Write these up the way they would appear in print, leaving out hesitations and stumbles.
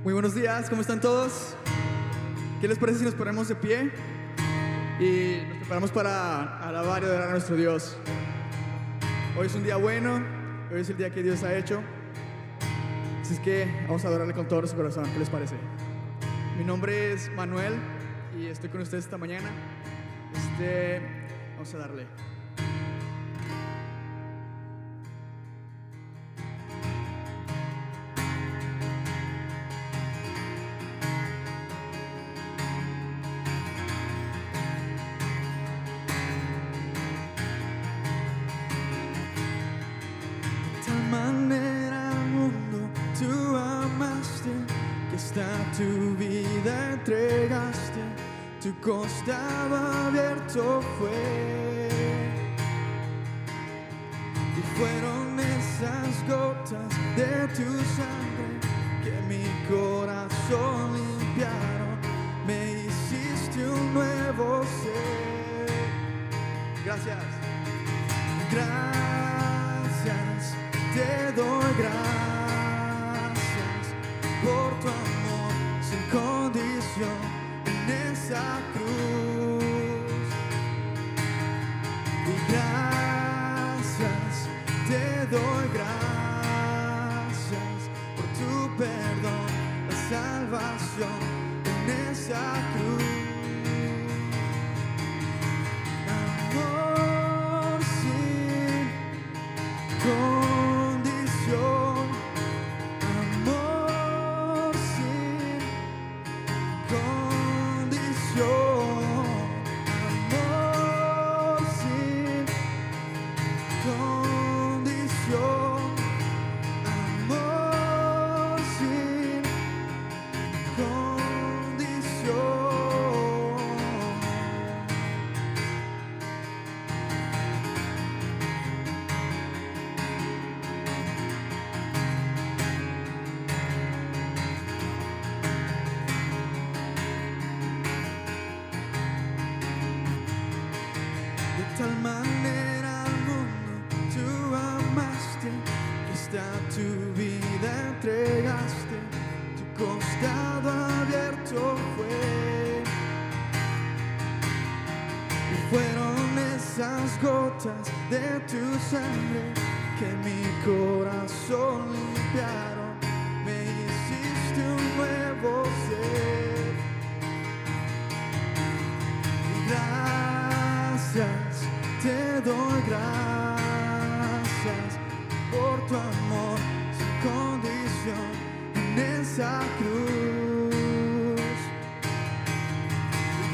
Muy buenos días, ¿cómo están todos? ¿Qué les parece si nos ponemos de pie y nos preparamos para alabar y adorar a nuestro Dios? Hoy es un día bueno, hoy es el día que Dios ha hecho, así es que vamos a adorarle con todo nuestro corazón. ¿Qué les parece? Mi nombre es Manuel y estoy con ustedes esta mañana. Vamos a darle. Tu vida entregaste, tu costado abierto fue, y fueron esas gotas de tu sangre que mi corazón limpiaron, me hiciste un nuevo ser. Gracias, gracias, te doy gracias por tu amor sin condición en esa cruz. Y gracias, te doy gracias por tu perdón, la salvación en esa cruz. Amor sin condición. Tu vida entregaste, tu costado abierto fue, y fueron esas gotas de tu sangre que mi corazón limpiaron, me hiciste un nuevo ser. Y gracias, te doy gracias por tu amor sin condición en esa cruz.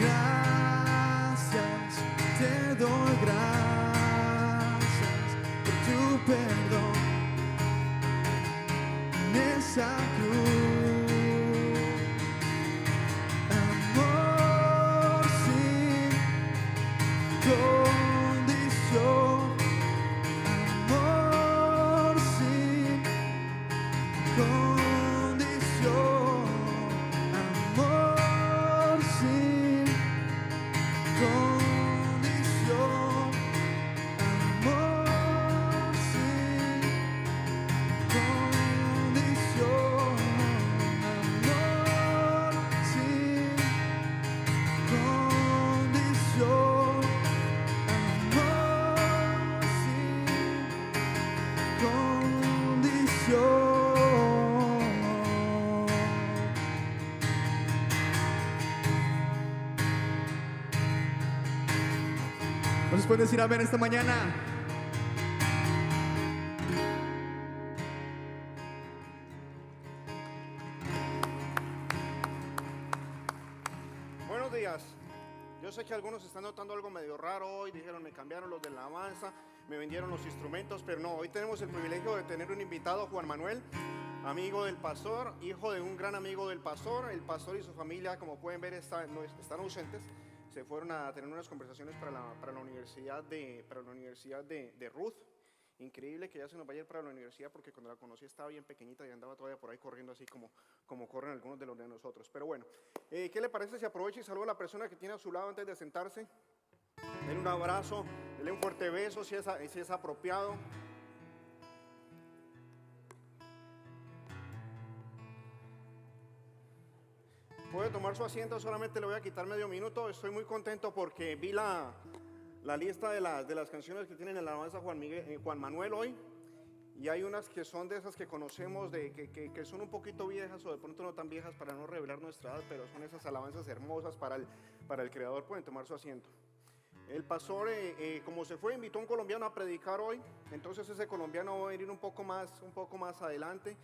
Gracias, te doy gracias por tu perdón en esa cruz. Amor sin condición. ¿Nos pueden decir amén esta mañana? Buenos días. Yo sé que algunos están notando algo medio raro hoy. Dijeron, me cambiaron los de la alabanza, me vendieron los instrumentos, pero no, hoy tenemos el privilegio de tener un invitado, Juan Manuel, amigo del pastor, hijo de un gran amigo del pastor. El pastor y su familia, como pueden ver, están ausentes. Se fueron a tener unas conversaciones para la universidad de Ruth. Increíble que ella se nos vaya a ir para la universidad, porque cuando la conocí estaba bien pequeñita y andaba todavía por ahí corriendo así como corren algunos de los de nosotros. Pero bueno, ¿qué le parece si aprovecha y saluda a la persona que tiene a su lado antes de sentarse? Denle un abrazo, denle un fuerte beso si es apropiado. puede tomar su asiento, solamente le voy a quitar medio minuto. Estoy muy contento porque vi la lista de las canciones que tienen en la alabanza Juan Manuel hoy. Y hay unas que son de esas que conocemos, que son un poquito viejas o de pronto no tan viejas para no revelar nuestra edad, pero son esas alabanzas hermosas para el Creador. Pueden tomar su asiento. El pastor, como se fue, invitó a un colombiano a predicar hoy. Entonces ese colombiano va a venir un poco más adelante.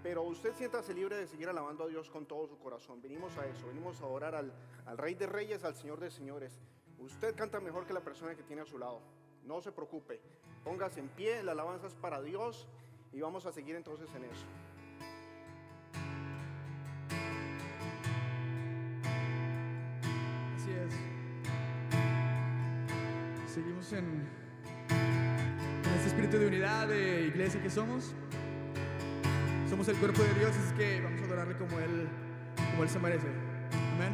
Pero usted siéntase libre de seguir alabando a Dios con todo su corazón. Venimos a eso, venimos a orar al Rey de Reyes, al Señor de Señores. Usted canta mejor que la persona que tiene a su lado. No se preocupe, póngase en pie, la alabanza es para Dios y vamos a seguir entonces en eso. Así es. Seguimos en este espíritu de unidad de iglesia que somos. Somos el cuerpo de Dios, así que vamos a adorarle como Él se merece. Amén.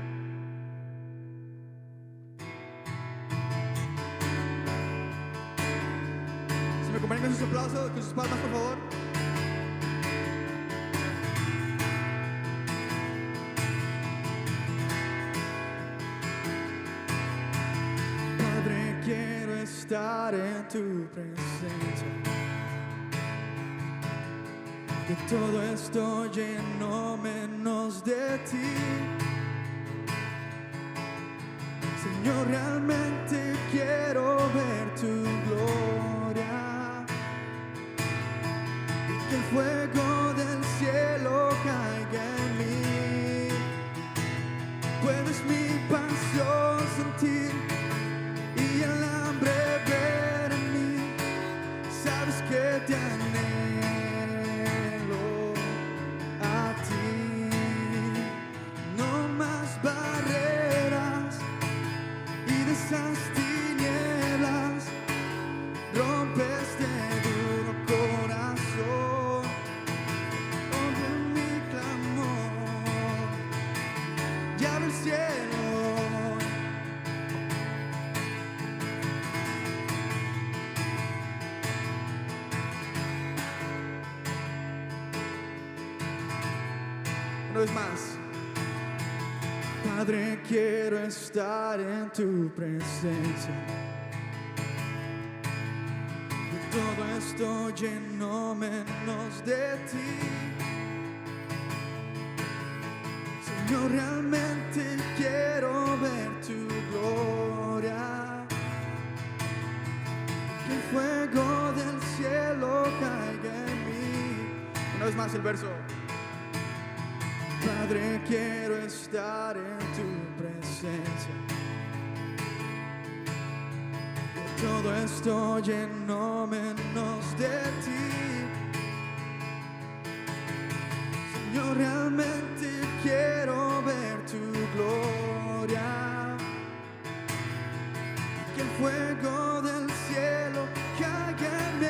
Si me acompañan con sus aplausos, con sus palmas, por favor. Padre, quiero estar en tu presencia. De todo esto lleno menos de ti. Señor, realmente quiero ver tu gloria y que el fuego del cielo caiga en mí. Puedes mi pasión sentir y el hambre ver en mí. Sabes que te anhelo a ti. No más barreras y de esas tinieblas. Rompe este duro corazón. Oye mi clamor y abre el cielo. Una vez más. Padre, quiero estar en tu presencia. De todo esto lleno menos de ti. Señor, realmente quiero ver tu gloria. Que el fuego del cielo caiga en mí. Una vez más el verso. Padre, quiero estar en tu presencia. De todo esto lleno menos de ti. Señor, realmente quiero ver tu gloria. Que el fuego del cielo caiga en mí.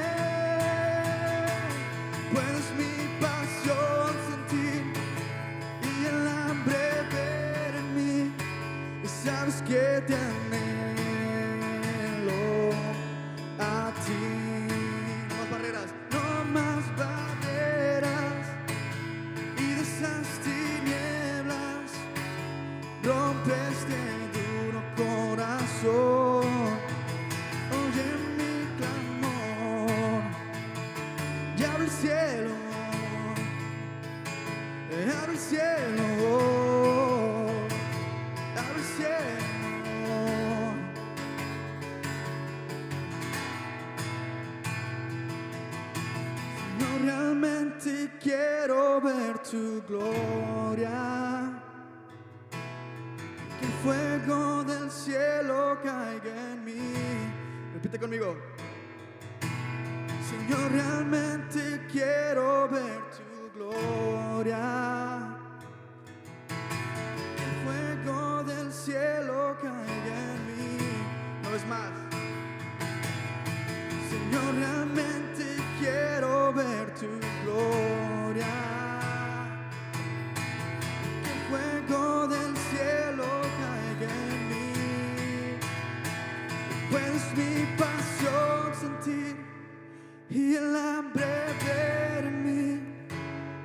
Pues mi pasión sentir y el hambre ver en mí. Y sabes que te anhelo a ti. No más barreras, no más barreras y de esas tinieblas. Rompe este duro corazón. Oye mi clamor y abre el cielo. Abre el cielo, abre el cielo. No, realmente quiero ver tu gloria. Que el fuego del cielo caiga en mí. Repite conmigo. Señor, realmente quiero ver tu gloria. Que el fuego del cielo caiga en mí. Una vez más. Señor, realmente quiero ver tu gloria. Que el fuego del cielo caiga en mí. Pues mi pasión sentir y el hambre ver en mí.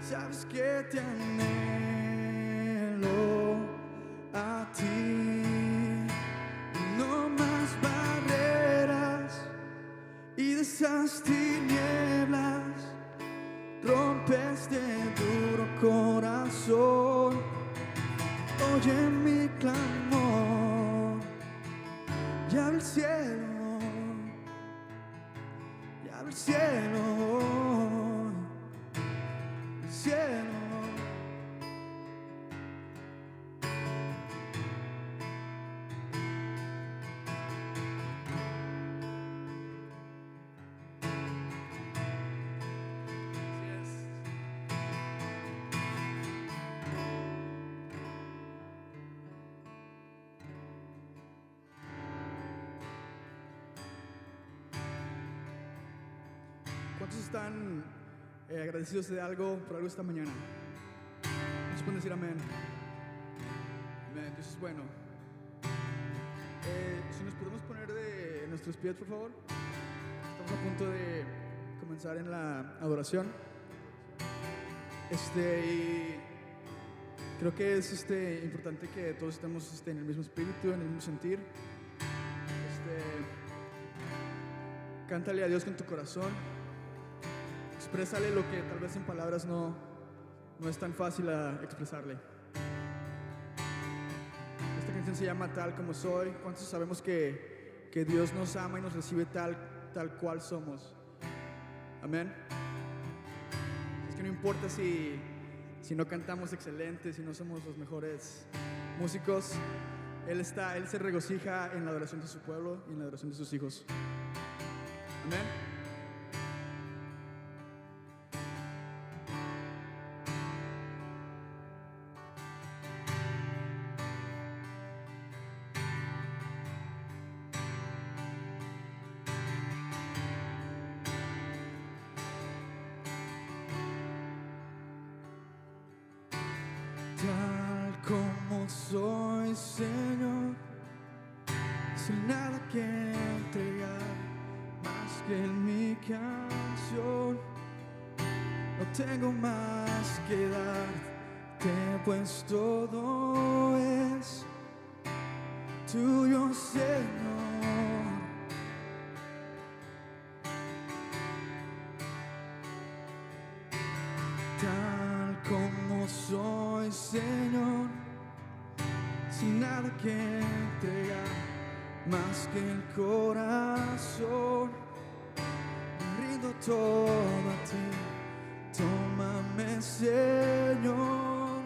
Sabes que te anhelo esas tinieblas, rompe este duro corazón. Oye mi clamor y abre el cielo, y abre el cielo, el cielo. ¿Cuántos están agradecidos de algo por algo esta mañana? ¿Nos pueden decir amén? Amén, Dios es bueno. Si nos podemos poner de nuestros pies, por favor. Estamos a punto de comenzar en la adoración. Y creo que es importante que todos estemos en el mismo espíritu, en el mismo sentir. Cántale a Dios con tu corazón. Exprésale lo que tal vez en palabras no es tan fácil expresarle. Esta canción se llama Tal Como Soy. ¿Cuántos sabemos que Dios nos ama y nos recibe tal cual somos? Amén. Es que no importa si no cantamos excelente, si no somos los mejores músicos, Él se regocija en la adoración de su pueblo y en la adoración de sus hijos. Amén. Tal como soy, Señor, sin nada que entregar, más que en mi canción. No tengo más que darte, pues todo es tuyo, Señor. Tal como soy, Señor, sin nada que entregar, más que el corazón, me rindo todo a ti. Tómame, Señor,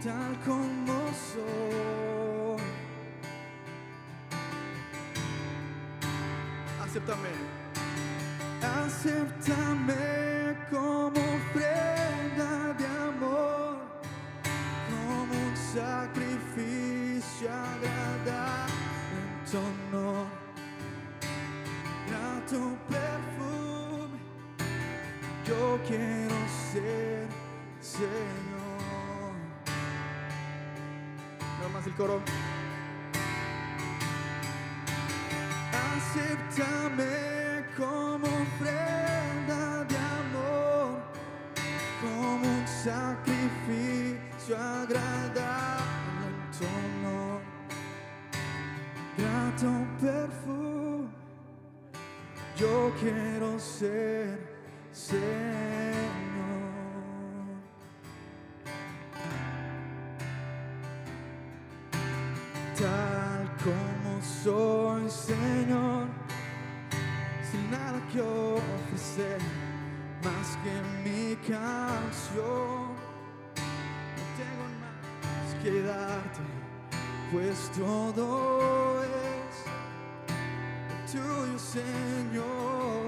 tal como soy. Acéptame, acéptame como ofrenda de amor, como un sacrificio agradable en tu honor, grato perfume, yo quiero ser, Señor. Nada más el coro. Acéptame como ofrenda de amor, como un sacrificio agradable en tu honor, grato perfume, yo quiero ser, Señor. Tal como soy, Señor, sin nada que ofrecer, más que mi canción. No tengo más que darte, pues todo es tuyo, Señor.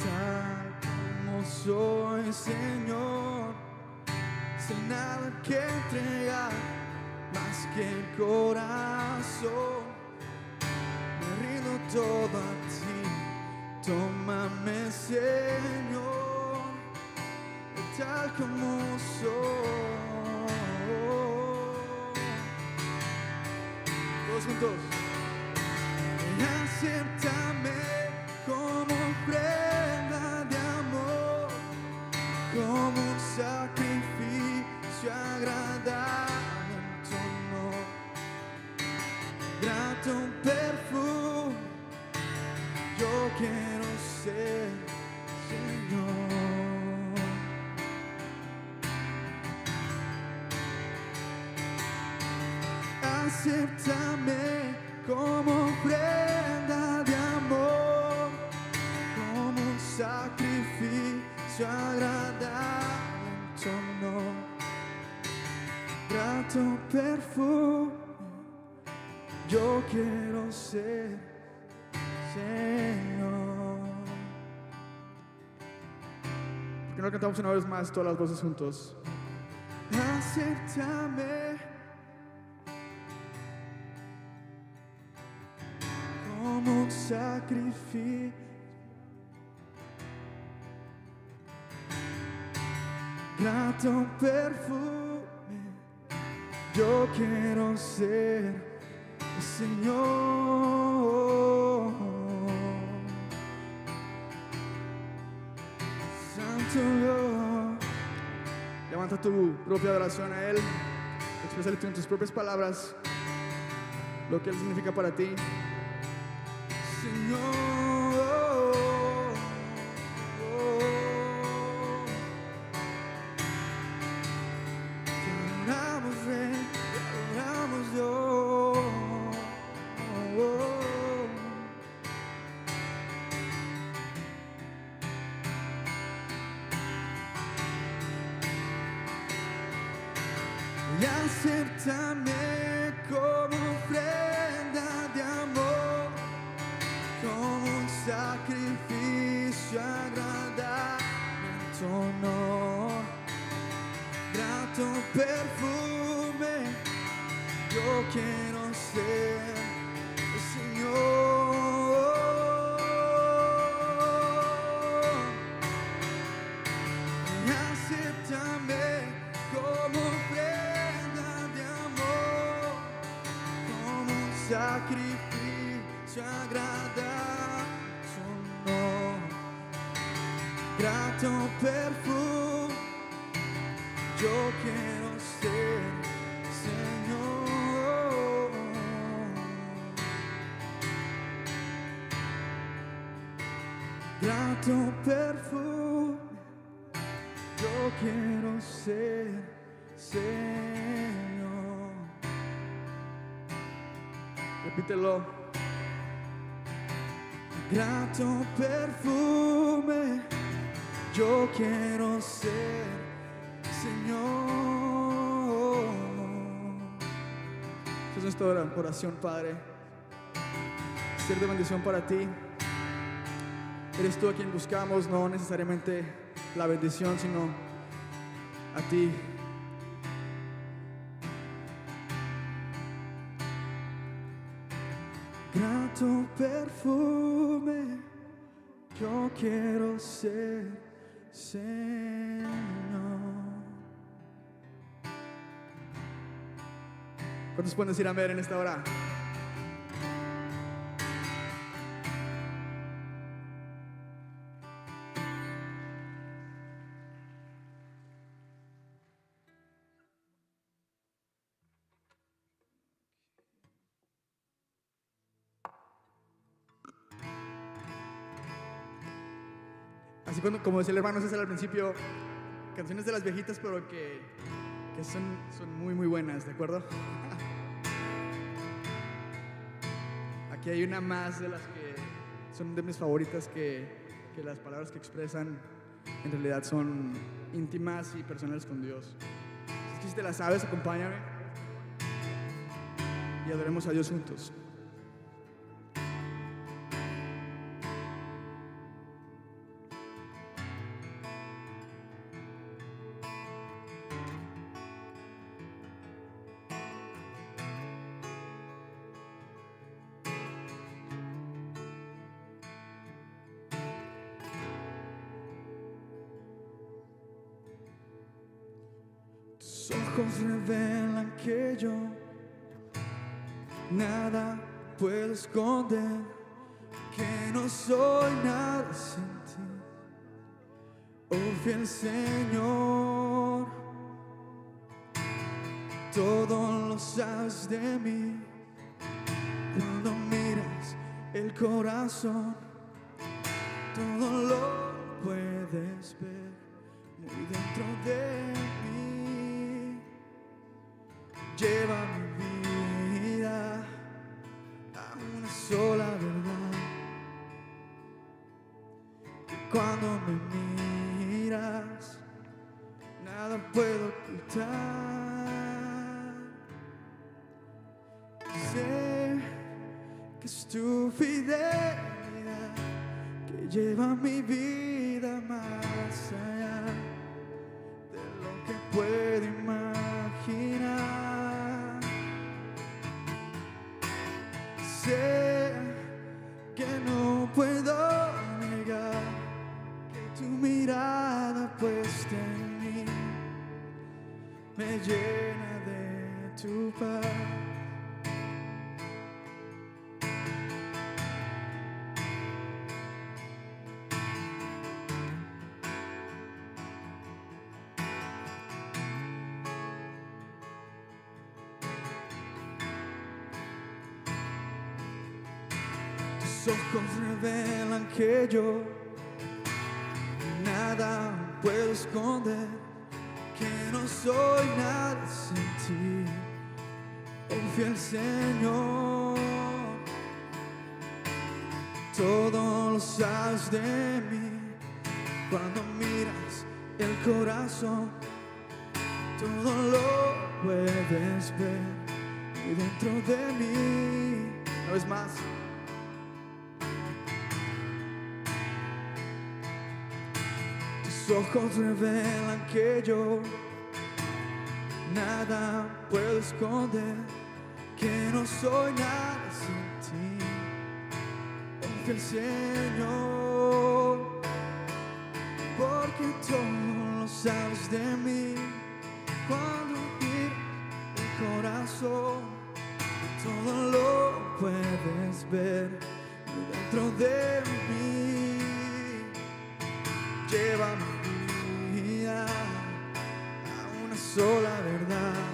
Tal como soy, Señor, sin nada que entregar, más que el corazón, me rindo todo a ti. Tómame, Señor, tal como soy. Todos juntos. Acéptame como ofrenda de amor, como un sacrificio agradable en tu honor, quiero ser, Señor. Acéptame como ofrenda de amor, como un sacrificio agradable en tu honor. Grato perfume, yo quiero ser, Señor. ¿Por qué no cantamos una vez más todas las voces juntos? Acéptame como un sacrificio, grato perfume, yo quiero ser, Señor. Santo Dios. Levanta tu propia adoración a Él. Exprésale tú en tus propias palabras lo que Él significa para ti. Señor, te adoramos, Rey, te adoramos, Dios. Y acéptame como ofrenda de amor, como un sacrificio agradable en tu honor. Grato perfume, yo quiero ser, Señor. Y acéptame como ofrenda de amor, como un sacrificio agradable en tu honor. Grato perfume, yo quiero ser, Señor. Grato perfume, yo quiero ser, Señor. Repítelo. Grato perfume, yo quiero ser, Señor. Esa es nuestra oración, Padre. Ser de bendición para ti. Eres tú a quien buscamos, no necesariamente la bendición, sino a ti. Grato perfume, yo quiero ser, Señor. ¿Cuántos pueden decir amén en esta hora? Así como decía el hermano César al principio, canciones de las viejitas, pero que son muy muy buenas, ¿de acuerdo? Aquí hay una más de las que son de mis favoritas, que las palabras que expresan en realidad son íntimas y personales con Dios. Así que si te las sabes, acompáñame y adoremos a Dios juntos. Tus ojos revelan que yo nada puedo esconder, que no soy nada sin ti, oh fiel Señor. Todo lo sabes de mí, cuando miras el corazón, todo lo puedes ver muy dentro de mí. Lleva mi vida a una sola verdad. Que cuando me miras, nada puedo ocultar. Sé que es tu fidelidad que lleva mi vida más allá de lo que puedo imaginar. Sé que no puedo negar que tu mirada puesta en mí me llena de tu paz. Tus ojos revelan que yo nada puedo esconder, que no soy nada sin ti, oh fiel Señor. Todo lo sabes de mí, cuando miras el corazón, todo lo puedes ver y dentro de mí. Una vez más. Tus ojos revelan que yo nada puedo esconder, que no soy nada sin ti, oh fiel Señor. Porque todo lo sabes de mí, cuando miras el corazón, todo lo puedes ver dentro de mí. Lleva mi vida a una sola verdad.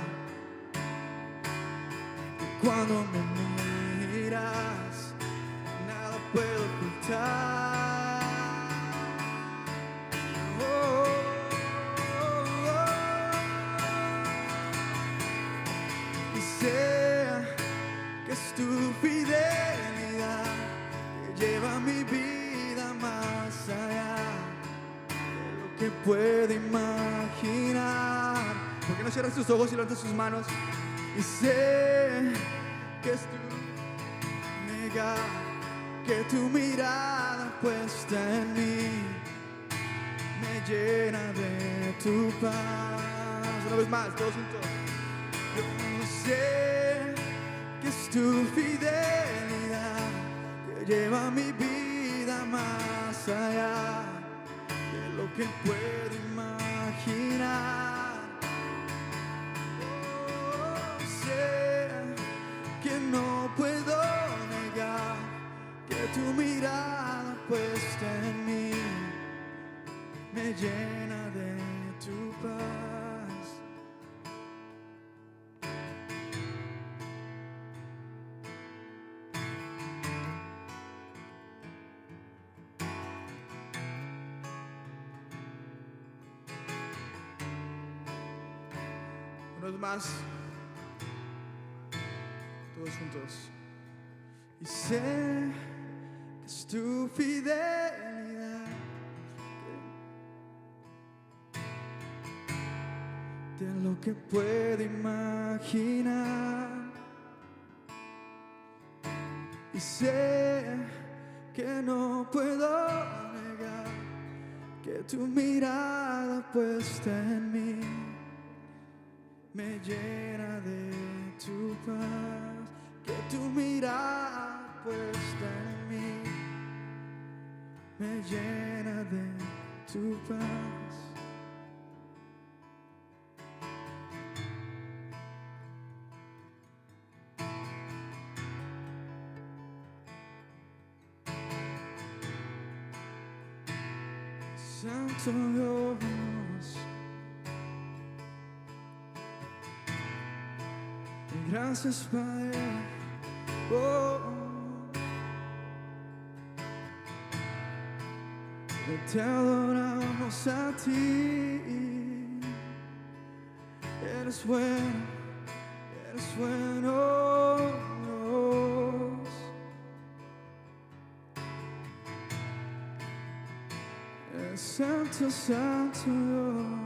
Cuando me miras, nada puedo ocultar. Oh, oh, oh. Y sé que es tu fidelidad que lleva mi vida más allá que puede imaginar. ¿Por qué no cierras tus ojos y levantas tus manos? Y sé que es tu negar, que tu mirada puesta en mí me llena de tu paz. Una vez más, todos juntos. Yo sé que es tu fidelidad que lleva mi vida más allá lo que puedo imaginar. Oh, sé que no puedo negar que tu mirada puesta en mí me llena de tu paz. Una vez más, todos juntos. Y sé que es tu fidelidad de lo que puedo imaginar. Y sé que no puedo negar que tu mirada puesta en mí me llena de tu paz, que tu mirada puesta en mí me llena de tu paz. Santo Dios, gracias Padre. Oh, Te adoramos a ti. Eres bueno, eres bueno. Eres santo, santo Dios.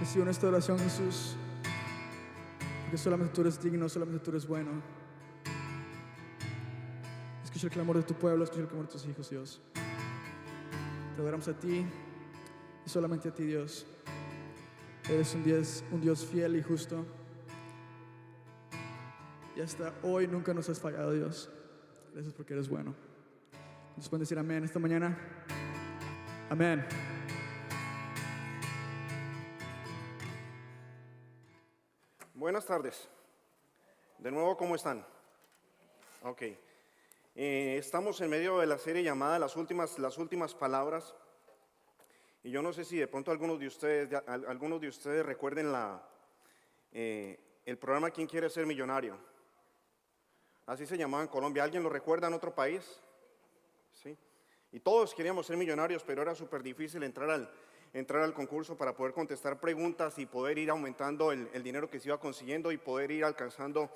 Recibe nuestra oración, Jesús, porque solamente tú eres digno, solamente tú eres bueno. Escucha el clamor de tu pueblo, escucha el clamor de tus hijos, Dios. Te adoramos a ti y solamente a ti, Dios. Eres un Dios fiel y justo. Y hasta hoy nunca nos has fallado, Dios. Gracias porque eres bueno. ¿Nos pueden decir amén esta mañana? Amén. Buenas tardes. De nuevo, ¿cómo están? Ok. Estamos en medio de la serie llamada Las últimas palabras. Y yo no sé si de pronto algunos de ustedes recuerden el programa ¿Quién quiere ser millonario? Así se llamaba en Colombia. ¿Alguien lo recuerda en otro país? Sí. Y todos queríamos ser millonarios, pero era súper difícil entrar al concurso para poder contestar preguntas y poder ir aumentando el dinero que se iba consiguiendo y poder ir alcanzando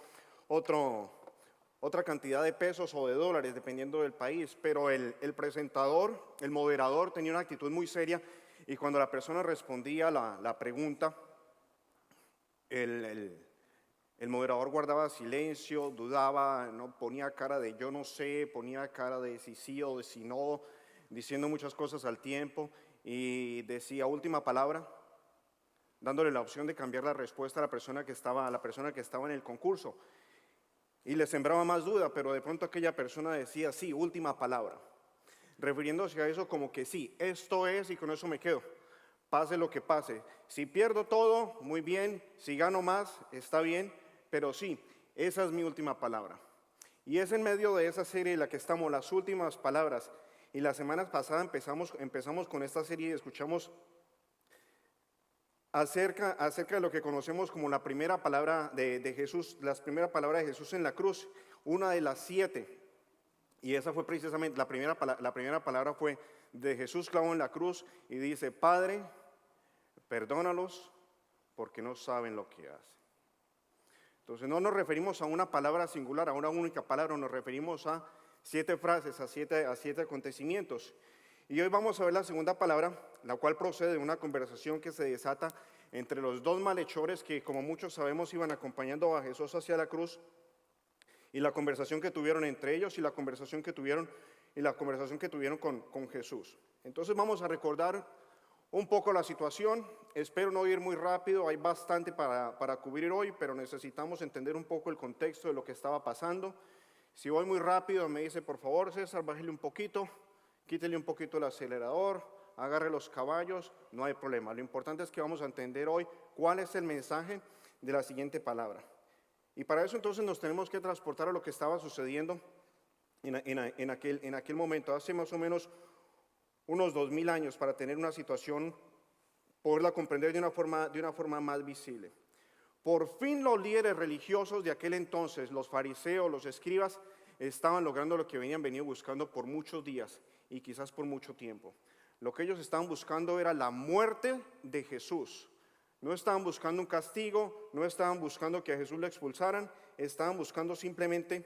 otra cantidad de pesos o de dólares, dependiendo del país. Pero el presentador, el moderador, tenía una actitud muy seria y cuando la persona respondía la pregunta, el moderador guardaba silencio, dudaba, no ponía cara de yo no sé, ponía cara de si sí o de si no, diciendo muchas cosas al tiempo. Y decía última palabra, dándole la opción de cambiar la respuesta a la persona que estaba en el concurso. Y le sembraba más duda, pero de pronto aquella persona decía, sí, última palabra, refiriéndose a eso como que sí, esto es y con eso me quedo, pase lo que pase. Si pierdo todo, muy bien, si gano más, está bien, pero sí, esa es mi última palabra. Y es en medio de esa serie en la que estamos, las últimas palabras. Y la semana pasada empezamos con esta serie y escuchamos acerca de lo que conocemos como la primera palabra de Jesús, la primera palabra de Jesús en la cruz, una de las 7. Y esa fue precisamente, la primera palabra fue de Jesús clavado en la cruz y dice, Padre, perdónalos porque no saben lo que hacen. Entonces no nos referimos a una palabra singular, a una única palabra, nos referimos a 7 frases, a siete acontecimientos. Y hoy vamos a ver la segunda palabra, la cual procede de una conversación que se desata entre los dos malhechores que, como muchos sabemos, iban acompañando a Jesús hacia la cruz, y la conversación que tuvieron entre ellos y la conversación que tuvieron con Jesús. Entonces vamos a recordar un poco la situación. Espero no ir muy rápido, hay bastante para cubrir hoy, pero necesitamos entender un poco el contexto de lo que estaba pasando. Si voy muy rápido, me dice, por favor, César, bájale un poquito, quítele un poquito el acelerador, agarre los caballos, no hay problema. Lo importante es que vamos a entender hoy cuál es el mensaje de la siguiente palabra. Y para eso entonces nos tenemos que transportar a lo que estaba sucediendo en aquel momento, hace más o menos unos 2000 años, para tener una situación, poderla comprender de una forma más visible. Por fin los líderes religiosos de aquel entonces, los fariseos, los escribas, estaban logrando lo que venían buscando por muchos días y quizás por mucho tiempo. Lo que ellos estaban buscando era la muerte de Jesús. No estaban buscando un castigo, no estaban buscando que a Jesús le expulsaran, estaban buscando simplemente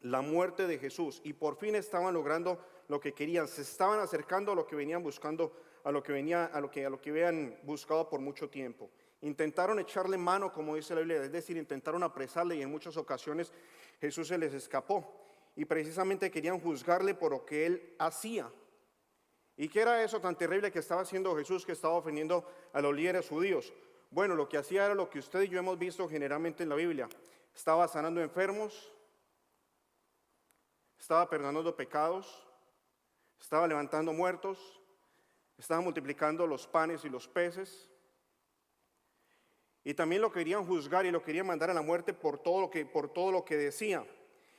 la muerte de Jesús. Y por fin estaban logrando lo que querían, se estaban acercando a lo que venían buscando, a lo que habían buscado por mucho tiempo. Intentaron echarle mano, como dice la Biblia, es decir, intentaron apresarle y en muchas ocasiones Jesús se les escapó. Y precisamente querían juzgarle por lo que él hacía. ¿Y qué era eso tan terrible que estaba haciendo Jesús, que estaba ofendiendo a los líderes judíos? Bueno, lo que hacía era lo que usted y yo hemos visto generalmente en la Biblia. Estaba sanando enfermos, estaba perdonando pecados, estaba levantando muertos, estaba multiplicando los panes y los peces. Y también lo querían juzgar y lo querían mandar a la muerte por todo lo que decía.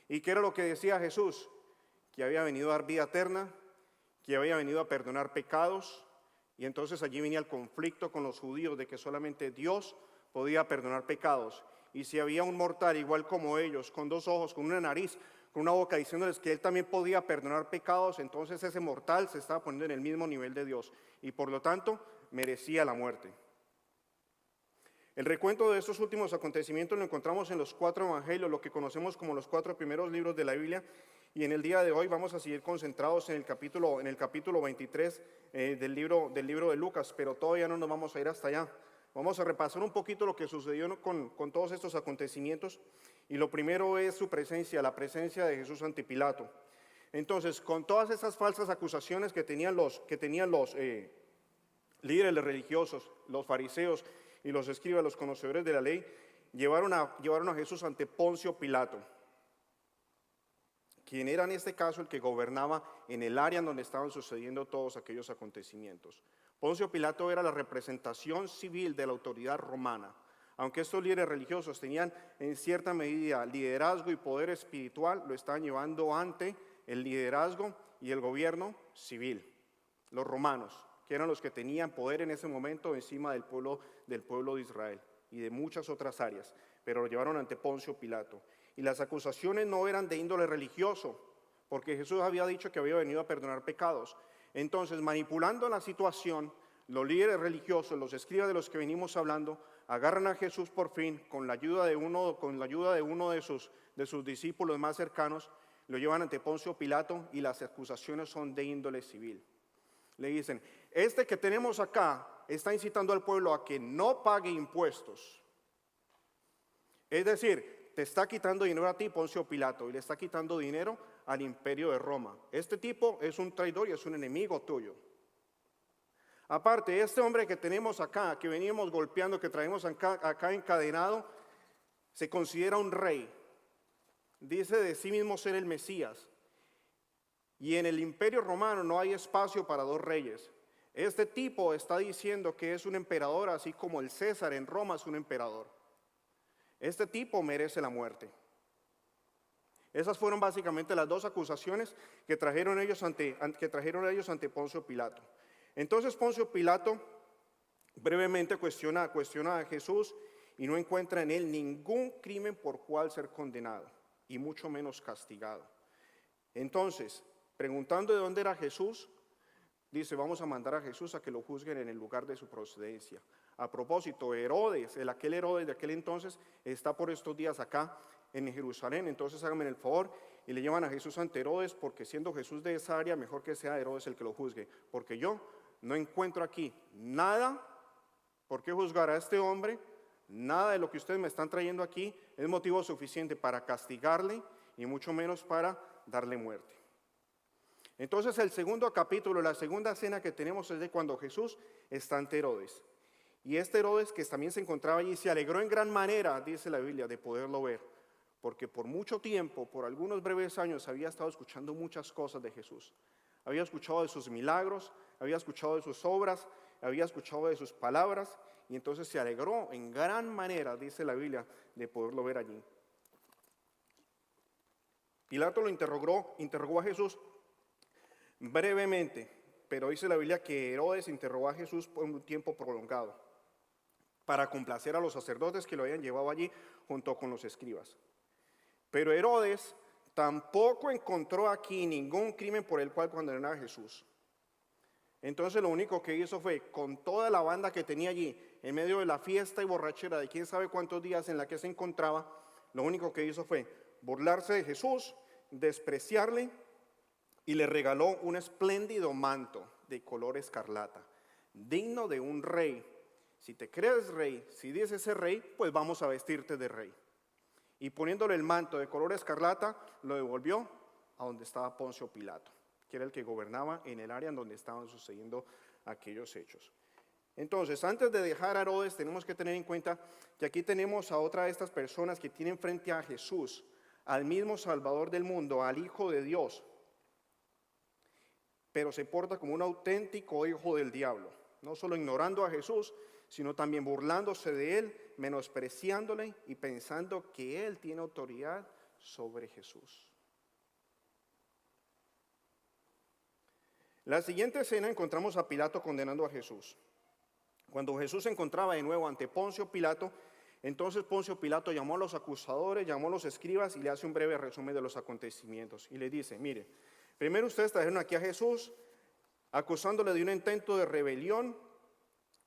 ¿Y qué era lo que decía Jesús? Que había venido a dar vida eterna, que había venido a perdonar pecados, Y entonces allí venía el conflicto con los judíos de que solamente Dios podía perdonar pecados. Y si había un mortal igual como ellos, con 2 ojos, con una nariz, con una boca, diciéndoles que él también podía perdonar pecados, entonces ese mortal se estaba poniendo en el mismo nivel de Dios y por lo tanto merecía la muerte. El recuento de estos últimos acontecimientos lo encontramos en los 4 evangelios, lo que conocemos como los 4 primeros libros de la Biblia, y en el día de hoy vamos a seguir concentrados en el capítulo 23 del libro de Lucas, pero todavía no nos vamos a ir hasta allá. Vamos a repasar un poquito lo que sucedió con todos estos acontecimientos, y lo primero es su presencia, la presencia de Jesús ante Pilato. Entonces, con todas esas falsas acusaciones que tenían los líderes religiosos, los fariseos y los escribas, los conocedores de la ley, llevaron a Jesús ante Poncio Pilato, quien era en este caso el que gobernaba en el área en donde estaban sucediendo todos aquellos acontecimientos. Poncio Pilato era la representación civil de la autoridad romana. Aunque estos líderes religiosos tenían en cierta medida liderazgo y poder espiritual, lo estaban llevando ante el liderazgo y el gobierno civil, los romanos, que eran los que tenían poder en ese momento encima del pueblo de Israel y de muchas otras áreas, pero lo llevaron ante Poncio Pilato. Y las acusaciones no eran de índole religioso, porque Jesús había dicho que había venido a perdonar pecados. Entonces, manipulando la situación, los líderes religiosos, los escribas de los que venimos hablando, agarran a Jesús por fin con la ayuda de uno de sus discípulos más cercanos, lo llevan ante Poncio Pilato y las acusaciones son de índole civil. Le dicen, este que tenemos acá está incitando al pueblo a que no pague impuestos. Es decir, te está quitando dinero a ti, Poncio Pilato, y le está quitando dinero al imperio de Roma. Este tipo es un traidor y es un enemigo tuyo. Aparte, este hombre que tenemos acá, que venimos golpeando, que traemos acá encadenado, se considera un rey. Dice de sí mismo ser el Mesías. Y en el imperio romano no hay espacio para 2 reyes. Este tipo está diciendo que es un emperador, así como el César en Roma es un emperador. Este tipo merece la muerte. Esas fueron básicamente las 2 acusaciones que trajeron ellos ante Poncio Pilato. Entonces Poncio Pilato brevemente cuestiona a Jesús y no encuentra en él ningún crimen por cual ser condenado, y mucho menos castigado. Entonces, preguntando de dónde era Jesús, dice, vamos a mandar a Jesús a que lo juzguen en el lugar de su procedencia. A propósito, Herodes, aquel Herodes de aquel entonces, está por estos días acá en Jerusalén. Entonces háganme el favor y le llevan a Jesús ante Herodes, porque siendo Jesús de esa área, mejor que sea Herodes el que lo juzgue, porque yo no encuentro aquí nada por qué juzgar a este hombre. Nada de lo que ustedes me están trayendo aquí es motivo suficiente para castigarle y mucho menos para darle muerte. Entonces el segundo capítulo, la segunda escena que tenemos es de cuando Jesús está ante Herodes. Y este Herodes, que también se encontraba allí, se alegró en gran manera, dice la Biblia, de poderlo ver, porque por mucho tiempo, por algunos breves años, había estado escuchando muchas cosas de Jesús. Había escuchado de sus milagros, había escuchado de sus obras, había escuchado de sus palabras, y entonces se alegró en gran manera, dice la Biblia, de poderlo ver allí. Pilato lo interrogó a Jesús brevemente, pero dice la Biblia que Herodes interrogó a Jesús por un tiempo prolongado, para complacer a los sacerdotes que lo habían llevado allí junto con los escribas. Pero Herodes tampoco encontró aquí ningún crimen por el cual condenar a Jesús. Entonces lo único que hizo fue, con toda la banda que tenía allí, en medio de la fiesta y borrachera de quién sabe cuántos días en la que se encontraba, lo único que hizo fue burlarse de Jesús, despreciarle, y le regaló un espléndido manto de color escarlata, digno de un rey. Si te crees rey, si dices ser rey, pues vamos a vestirte de rey. Y poniéndole el manto de color escarlata, lo devolvió a donde estaba Poncio Pilato, que era el que gobernaba en el área en donde estaban sucediendo aquellos hechos. Entonces, antes de dejar a Herodes, tenemos que tener en cuenta que aquí tenemos a otra de estas personas que tienen frente a Jesús, al mismo Salvador del mundo, al Hijo de Dios, pero se porta como un auténtico hijo del diablo, no solo ignorando a Jesús, sino también burlándose de él, menospreciándole y pensando que él tiene autoridad sobre Jesús. La siguiente escena encontramos a Pilato condenando a Jesús. Cuando Jesús se encontraba de nuevo ante Poncio Pilato, entonces Poncio Pilato llamó a los acusadores, llamó a los escribas y le hace un breve resumen de los acontecimientos. Y le dice, mire, primero ustedes trajeron aquí a Jesús acusándole de un intento de rebelión,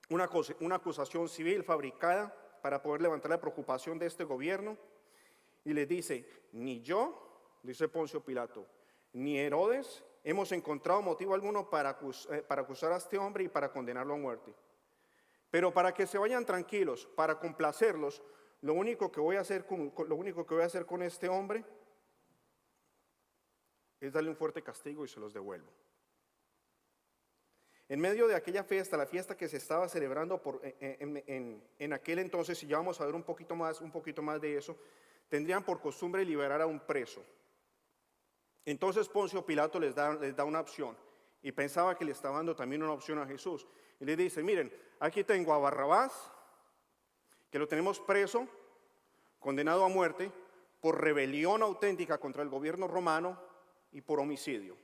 una acusación civil fabricada para poder levantar la preocupación de este gobierno. Y le dice, ni yo, dice Poncio Pilato, ni Herodes hemos encontrado motivo alguno para acusar a este hombre y para condenarlo a muerte. Pero para que se vayan tranquilos, para complacerlos, lo único que voy a hacer con este hombre es darle un fuerte castigo y se los devuelvo. En medio de aquella fiesta, la fiesta que se estaba celebrando en aquel entonces, y ya vamos a ver un poquito más de eso, tendrían por costumbre liberar a un preso. Entonces Poncio Pilato les da una opción, y pensaba que le estaba dando también una opción a Jesús. Y le dice, miren, aquí tengo a Barrabás, que lo tenemos preso, condenado a muerte, por rebelión auténtica contra el gobierno romano y por homicidio.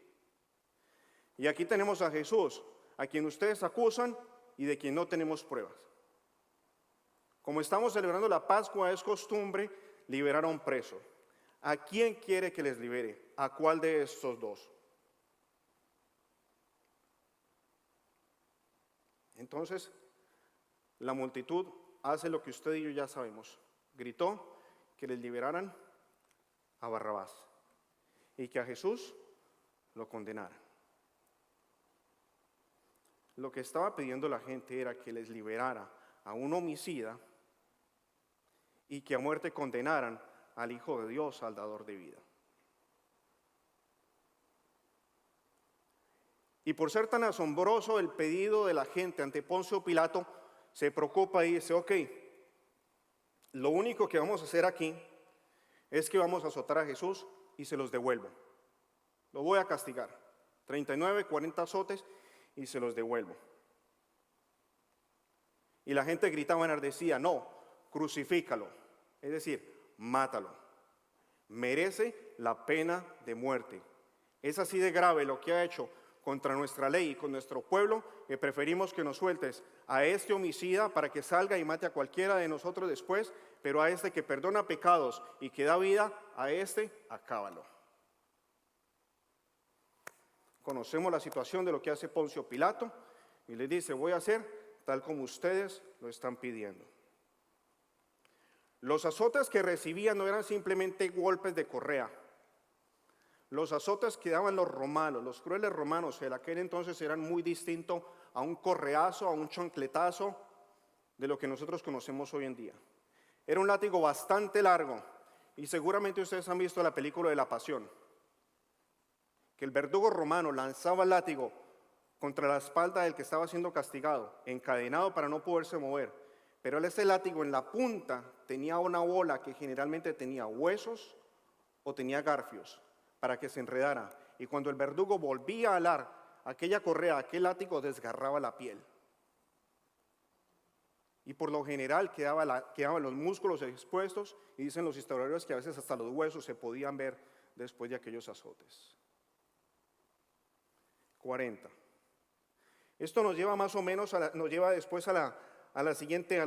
Y aquí tenemos a Jesús, a quien ustedes acusan y de quien no tenemos pruebas. Como estamos celebrando la Pascua, es costumbre liberar a un preso. ¿A quién quiere que les libere? ¿A cuál de estos dos? Entonces, la multitud hace lo que usted y yo ya sabemos. Gritó que les liberaran a Barrabás y que a Jesús lo condenaran. Lo que estaba pidiendo la gente era que les liberara a un homicida y que a muerte condenaran al Hijo de Dios, al dador de vida. Y por ser tan asombroso el pedido de la gente ante Poncio Pilato, se preocupa y dice, ok, lo único que vamos a hacer aquí es que vamos a azotar a Jesús y se los devuelvo. Lo voy a castigar. 39, 40 azotes y se los devuelvo. Y la gente gritaba enardecida, no, crucifícalo, es decir, mátalo. Merece la pena de muerte. Es así de grave lo que ha hecho contra nuestra ley y con nuestro pueblo, que preferimos que nos sueltes a este homicida para que salga y mate a cualquiera de nosotros después, pero a este que perdona pecados y que da vida, a este, acábalo. Conocemos la situación de lo que hace Poncio Pilato y le dice, voy a hacer tal como ustedes lo están pidiendo. Los azotes que recibían no eran simplemente golpes de correa. Los azotes que daban los romanos, los crueles romanos, en aquel entonces eran muy distintos a un correazo, a un chancletazo de lo que nosotros conocemos hoy en día. Era un látigo bastante largo y seguramente ustedes han visto la película de La Pasión, que el verdugo romano lanzaba el látigo contra la espalda del que estaba siendo castigado, encadenado para no poderse mover, pero ese látigo en la punta tenía una bola que generalmente tenía huesos o tenía garfios, para que se enredara, y cuando el verdugo volvía a alar aquella correa, aquel látigo desgarraba la piel. Y por lo general quedaban los músculos expuestos, y dicen los historiadores que a veces hasta los huesos se podían ver después de aquellos azotes. 40. Esto nos lleva más o menos, nos lleva después a la siguiente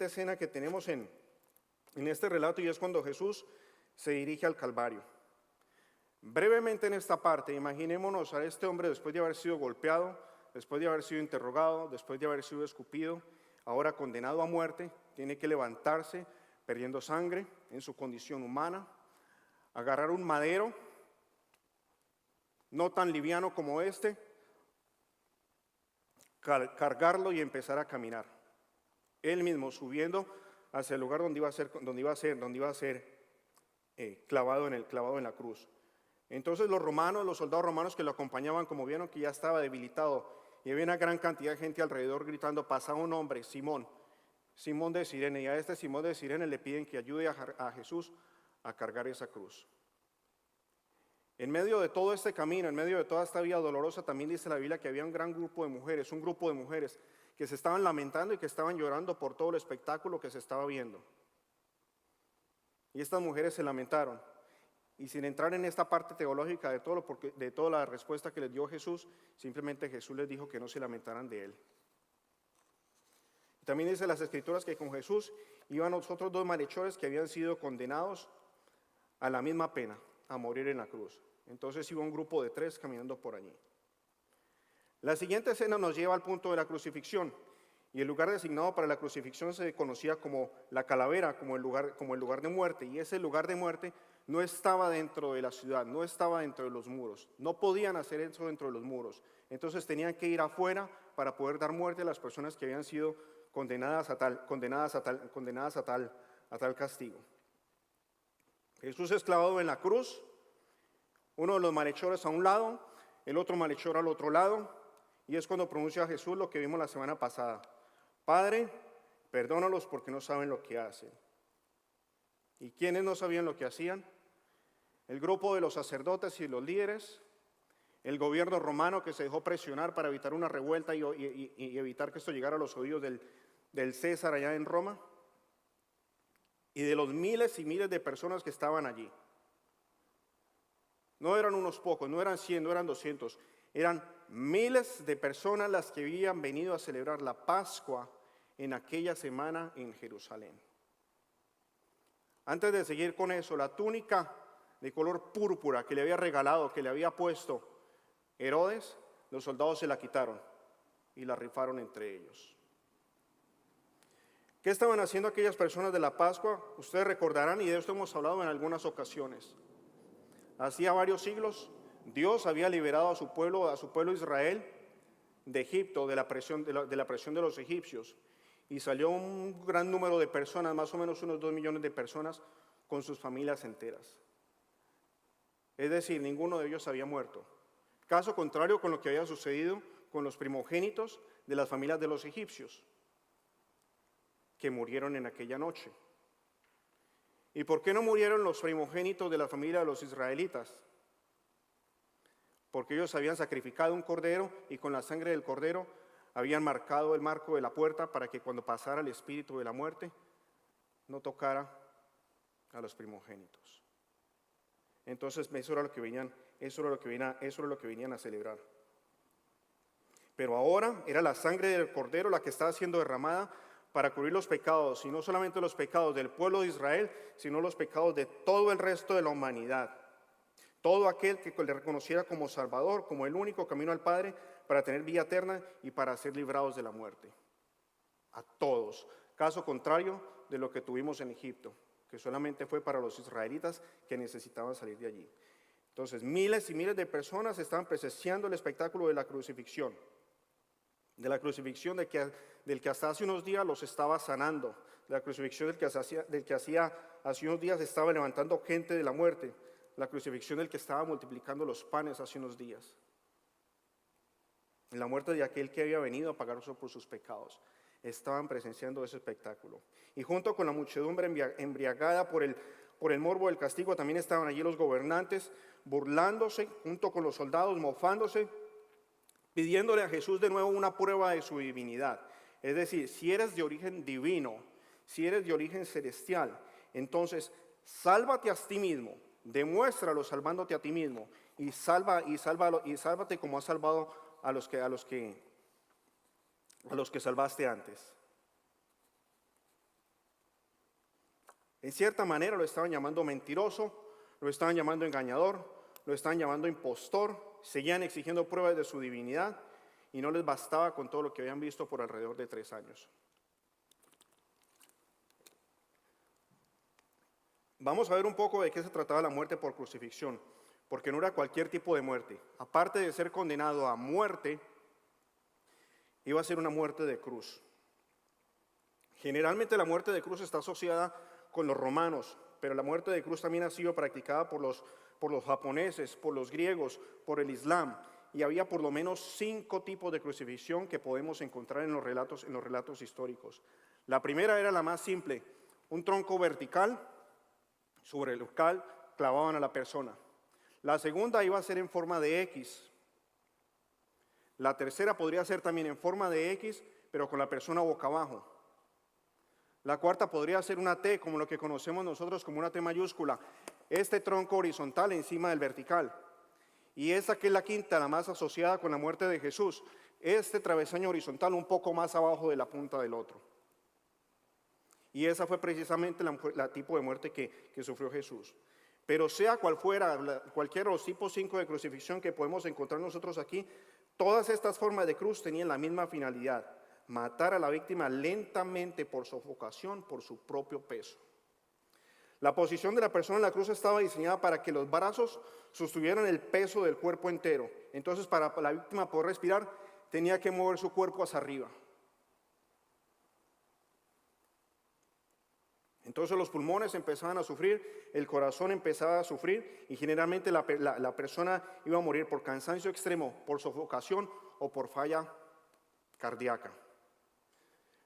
escena que tenemos en este relato, y es cuando Jesús se dirige al Calvario. Brevemente en esta parte, imaginémonos a este hombre después de haber sido golpeado, después de haber sido interrogado, después de haber sido escupido, ahora condenado a muerte, tiene que levantarse perdiendo sangre en su condición humana, agarrar un madero, no tan liviano como este, cargarlo y empezar a caminar. Él mismo subiendo hacia el lugar donde iba a ser clavado en la cruz. Entonces los soldados romanos que lo acompañaban, como vieron que ya estaba debilitado y había una gran cantidad de gente alrededor gritando, pasaba un hombre, Simón de Cirene, y a este Simón de Cirene le piden que ayude a Jesús a cargar esa cruz. En medio de todo este camino, en medio de toda esta vida dolorosa, también dice la Biblia que había un grupo de mujeres que se estaban lamentando y que estaban llorando por todo el espectáculo que se estaba viendo. Y estas mujeres se lamentaron. Y sin entrar en esta parte teológica de toda la respuesta que les dio Jesús, simplemente Jesús les dijo que no se lamentaran de él. También dice las Escrituras que con Jesús iban los otros 2 malhechores que habían sido condenados a la misma pena, a morir en la cruz. Entonces iba un grupo de 3 caminando por allí. La siguiente escena nos lleva al punto de la crucifixión. Y el lugar designado para la crucifixión se conocía como la calavera, como el lugar de muerte. Y ese lugar de muerte no estaba dentro de la ciudad, no estaba dentro de los muros. No podían hacer eso dentro de los muros. Entonces tenían que ir afuera para poder dar muerte a las personas que habían sido condenadas a tal castigo. Jesús es clavado en la cruz, uno de los malhechores a un lado, el otro malhechor al otro lado, y es cuando pronuncia a Jesús lo que vimos la semana pasada: Padre, perdónalos porque no saben lo que hacen. ¿Y quiénes no sabían lo que hacían? El grupo de los sacerdotes y los líderes, el gobierno romano que se dejó presionar para evitar una revuelta y evitar que esto llegara a los oídos del César allá en Roma, y de los miles y miles de personas que estaban allí. No eran unos pocos, no eran 100, no eran 200, eran miles de personas las que habían venido a celebrar la Pascua en aquella semana en Jerusalén. Antes de seguir con eso, la túnica de color púrpura que le había regalado, que le había puesto Herodes, los soldados se la quitaron y la rifaron entre ellos. ¿Qué estaban haciendo aquellas personas de la Pascua? Ustedes recordarán, y de esto hemos hablado en algunas ocasiones. Hacía varios siglos, Dios había liberado a su pueblo Israel de Egipto, de la presión de los egipcios. Y salió un gran número de personas, más o menos unos 2 millones de personas, con sus familias enteras. Es decir, ninguno de ellos había muerto. Caso contrario con lo que había sucedido con los primogénitos de las familias de los egipcios, que murieron en aquella noche. ¿Y por qué no murieron los primogénitos de la familia de los israelitas? Porque ellos habían sacrificado un cordero y con la sangre del cordero habían marcado el marco de la puerta para que cuando pasara el espíritu de la muerte no tocara a los primogénitos. Entonces eso era lo que venían a celebrar. Pero ahora era la sangre del cordero la que estaba siendo derramada para cubrir los pecados, y no solamente los pecados del pueblo de Israel, sino los pecados de todo el resto de la humanidad. Todo aquel que le reconociera como Salvador, como el único camino al Padre para tener vida eterna y para ser librados de la muerte. A todos. Caso contrario de lo que tuvimos en Egipto, que solamente fue para los israelitas que necesitaban salir de allí. Entonces, miles y miles de personas estaban presenciando el espectáculo de la crucifixión. De la crucifixión del que hasta hace unos días los estaba sanando. De la crucifixión del que hace unos días estaba levantando gente de la muerte. La crucifixión del que estaba multiplicando los panes hace unos días. En la muerte de aquel que había venido a pagar por sus pecados. Estaban presenciando ese espectáculo. Y junto con la muchedumbre embriagada por el morbo del castigo, también estaban allí los gobernantes, burlándose, junto con los soldados, mofándose, pidiéndole a Jesús de nuevo una prueba de su divinidad. Es decir, si eres de origen divino, si eres de origen celestial, entonces sálvate a ti mismo. Demuéstralo salvándote a ti mismo y sálvate como has salvado a los que salvaste antes. En cierta manera lo estaban llamando mentiroso, lo estaban llamando engañador, lo estaban llamando impostor, seguían exigiendo pruebas de su divinidad y no les bastaba con todo lo que habían visto por alrededor de 3 años. Vamos a ver un poco de qué se trataba la muerte por crucifixión, porque no era cualquier tipo de muerte. Aparte de ser condenado a muerte, iba a ser una muerte de cruz. Generalmente la muerte de cruz está asociada con los romanos, pero la muerte de cruz también ha sido practicada por los japoneses, por los griegos, por el Islam, y había por lo menos 5 tipos de crucifixión que podemos encontrar en los relatos históricos. La primera era la más simple, un tronco vertical sobre el cual clavaban a la persona. La segunda iba a ser en forma de X. La tercera podría ser también en forma de X, pero con la persona boca abajo. La cuarta podría ser una T, como lo que conocemos nosotros como una T mayúscula. este tronco horizontal encima del vertical. Y esa que es la quinta, la más asociada con la muerte de Jesús, este travesaño horizontal un poco más abajo de la punta del otro. Y esa fue precisamente la tipo de muerte que sufrió Jesús. Pero sea cual fuera, cualquiera de los tipos 5 de crucifixión que podemos encontrar nosotros aquí, todas estas formas de cruz tenían la misma finalidad: matar a la víctima lentamente por sofocación, por su propio peso. La posición de la persona en la cruz estaba diseñada para que los brazos sostuvieran el peso del cuerpo entero. Entonces, para la víctima poder respirar, tenía que mover su cuerpo hacia arriba. Entonces los pulmones empezaban a sufrir, el corazón empezaba a sufrir y generalmente la persona iba a morir por cansancio extremo, por sofocación o por falla cardíaca.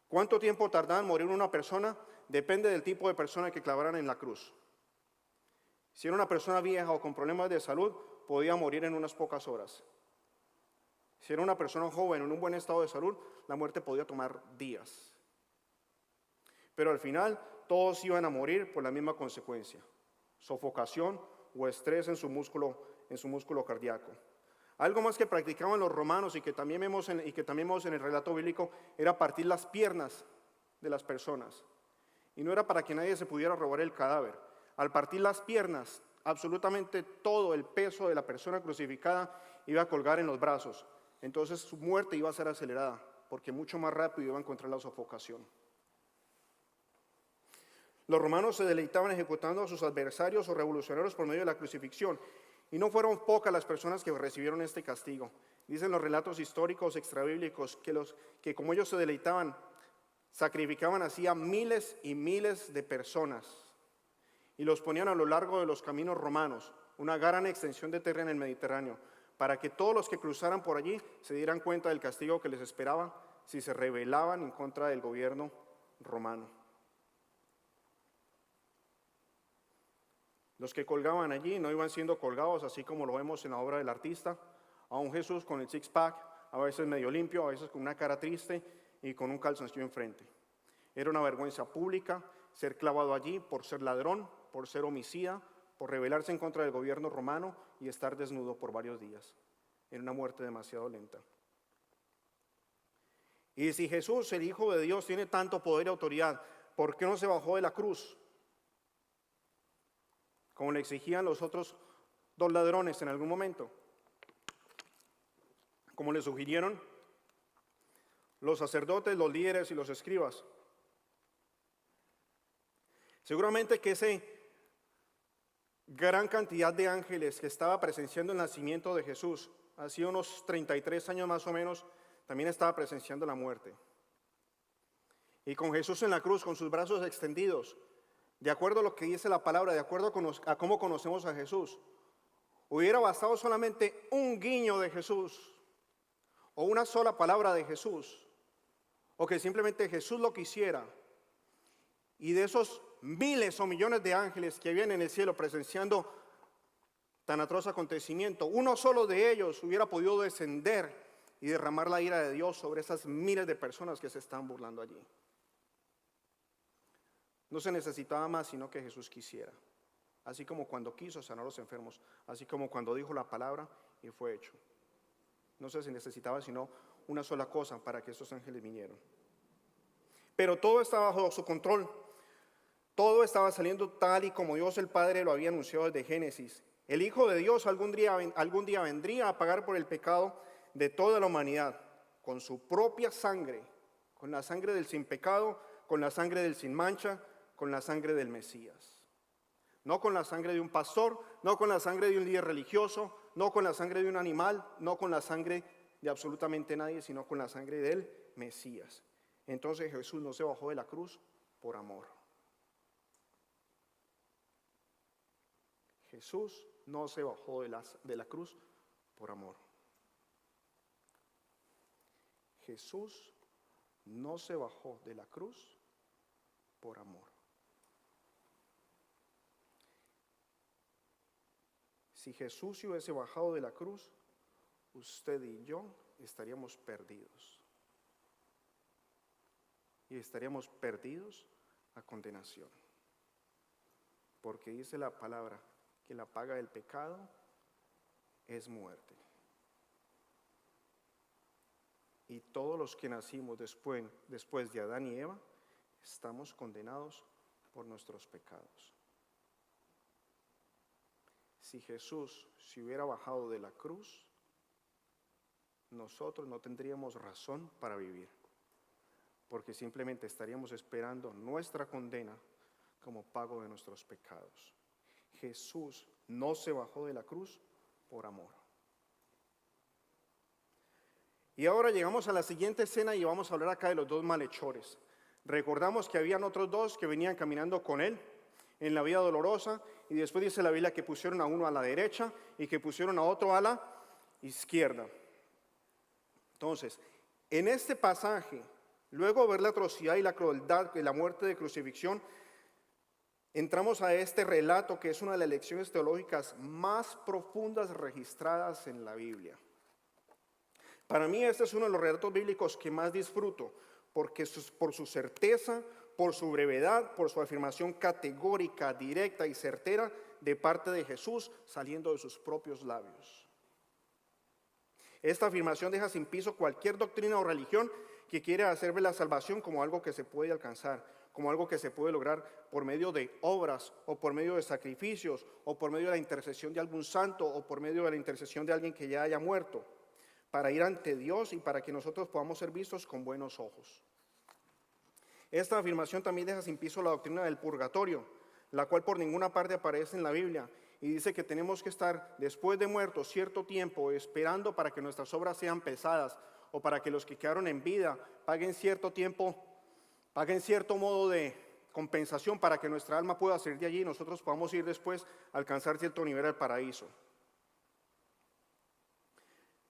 ¿Cuánto tiempo tardaba en morir una persona? Depende del tipo de persona que clavaran en la cruz. Si era una persona vieja o con problemas de salud, podía morir en unas pocas horas. Si era una persona joven en un buen estado de salud, la muerte podía tomar días. Pero al final todos iban a morir por la misma consecuencia: sofocación o estrés en su músculo cardíaco. Algo más que practicaban los romanos y que también vemos en el relato bíblico era partir las piernas de las personas. Y no era para que nadie se pudiera robar el cadáver. Al partir las piernas, absolutamente todo el peso de la persona crucificada iba a colgar en los brazos. Entonces su muerte iba a ser acelerada, porque mucho más rápido iba a encontrar la sofocación. Los romanos se deleitaban ejecutando a sus adversarios o revolucionarios por medio de la crucifixión. Y no fueron pocas las personas que recibieron este castigo. Dicen los relatos históricos extrabíblicos que como ellos se deleitaban, sacrificaban así a miles y miles de personas y los ponían a lo largo de los caminos romanos, una gran extensión de tierra en el Mediterráneo, para que todos los que cruzaran por allí se dieran cuenta del castigo que les esperaba si se rebelaban en contra del gobierno romano. Los que colgaban allí no iban siendo colgados así como lo vemos en la obra del artista, a un Jesús con el six-pack, a veces medio limpio, a veces con una cara triste y con un calzoncillo enfrente. Era una vergüenza pública ser clavado allí por ser ladrón, por ser homicida, por rebelarse en contra del gobierno romano y estar desnudo por varios días. Era una muerte demasiado lenta. Y si Jesús, el Hijo de Dios, tiene tanto poder y autoridad, ¿por qué no se bajó de la cruz? Como le exigían los otros dos ladrones en algún momento. Como le sugirieron los sacerdotes, los líderes y los escribas. Seguramente que esa gran cantidad de ángeles que estaba presenciando el nacimiento de Jesús, hacía unos 33 años más o menos, también estaba presenciando la muerte. Y con Jesús en la cruz, con sus brazos extendidos, de acuerdo a lo que dice la palabra, de acuerdo a cómo conocemos a Jesús, hubiera bastado solamente un guiño de Jesús, o una sola palabra de Jesús, o que simplemente Jesús lo quisiera, y de esos miles o millones de ángeles que habían en el cielo presenciando tan atroz acontecimiento, uno solo de ellos hubiera podido descender y derramar la ira de Dios sobre esas miles de personas que se están burlando allí. No se necesitaba más sino que Jesús quisiera, así como cuando quiso sanar a los enfermos, así como cuando dijo la palabra y fue hecho. No se necesitaba sino una sola cosa para que estos ángeles vinieran. Pero todo estaba bajo su control. Todo estaba saliendo tal y como Dios el Padre lo había anunciado desde Génesis. El Hijo de Dios algún día vendría a pagar por el pecado de toda la humanidad, con su propia sangre, con la sangre del sin pecado, con la sangre del sin mancha, con la sangre del Mesías. No con la sangre de un pastor, no con la sangre de un líder religioso, no con la sangre de un animal, no con la sangre de absolutamente nadie, sino con la sangre del Mesías. Entonces Jesús no se bajó de la cruz por amor. Jesús no se bajó de la cruz por amor. Jesús no se bajó de la cruz por amor. Si Jesús se hubiese bajado de la cruz, usted y yo estaríamos perdidos. Y estaríamos perdidos a condenación. Porque dice la palabra que la paga del pecado es muerte. Y todos los que nacimos después de Adán y Eva, estamos condenados por nuestros pecados. Si Jesús se hubiera bajado de la cruz, nosotros no tendríamos razón para vivir, porque simplemente estaríamos esperando nuestra condena como pago de nuestros pecados. Jesús no se bajó de la cruz por amor. Y ahora llegamos a la siguiente escena y vamos a hablar acá de los dos malhechores. Recordamos que habían otros dos que venían caminando con él en la vía dolorosa, y después dice la Biblia que pusieron a uno a la derecha y que pusieron a otro a la izquierda. Entonces, en este pasaje, luego de ver la atrocidad y la crueldad de la muerte de crucifixión, entramos a este relato que es una de las lecciones teológicas más profundas registradas en la Biblia. Para mí este es uno de los relatos bíblicos que más disfruto, porque por su certeza, por su brevedad, por su afirmación categórica, directa y certera de parte de Jesús saliendo de sus propios labios. Esta afirmación deja sin piso cualquier doctrina o religión que quiera hacer ver la salvación como algo que se puede alcanzar, como algo que se puede lograr por medio de obras o por medio de sacrificios o por medio de la intercesión de algún santo o por medio de la intercesión de alguien que ya haya muerto, para ir ante Dios y para que nosotros podamos ser vistos con buenos ojos. Esta afirmación también deja sin piso la doctrina del purgatorio, la cual por ninguna parte aparece en la Biblia, y dice que tenemos que estar después de muertos cierto tiempo esperando para que nuestras obras sean pesadas, o para que los que quedaron en vida paguen cierto tiempo, paguen cierto modo de compensación para que nuestra alma pueda salir de allí y nosotros podamos ir después a alcanzar cierto nivel al paraíso.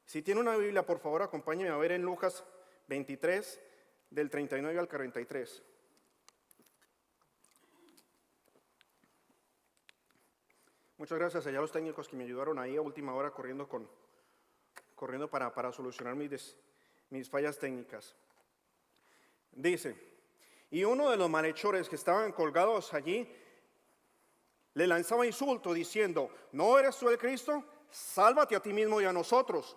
Si tiene una Biblia, por favor, acompáñeme a ver en Lucas 23, del 39 al 43. Muchas gracias allá a los técnicos que me ayudaron ahí a última hora corriendo para solucionar mis fallas técnicas. Dice, y uno de los malhechores que estaban colgados allí le lanzaba insulto diciendo, ¿no eres tú el Cristo? Sálvate a ti mismo y a nosotros.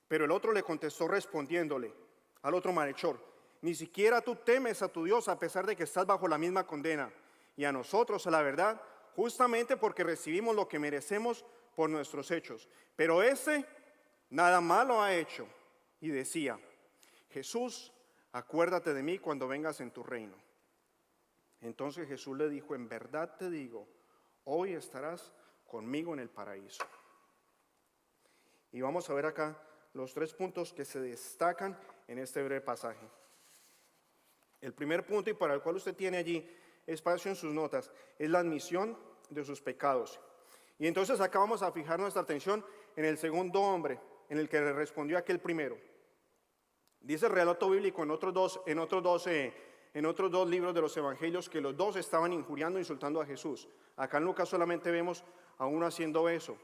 Pero el otro le contestó respondiéndole al otro malhechor, ni siquiera tú temes a tu Dios a pesar de que estás bajo la misma condena, y a nosotros, a la verdad, justamente porque recibimos lo que merecemos por nuestros hechos. Pero ese nada malo ha hecho. Y decía, Jesús, acuérdate de mí cuando vengas en tu reino. Entonces Jesús le dijo, en verdad te digo, hoy estarás conmigo en el paraíso. Y vamos a ver acá los 3 puntos que se destacan en este breve pasaje. El primer punto, y para el cual usted tiene allí espacio en sus notas, es la admisión de sus pecados. Y entonces acá vamos a fijar nuestra atención en el segundo hombre, en el que le respondió aquel primero. Dice el relato bíblico en otros dos libros de los evangelios que los dos estaban injuriando e insultando a Jesús. Acá en Lucas solamente vemos a uno haciendo eso.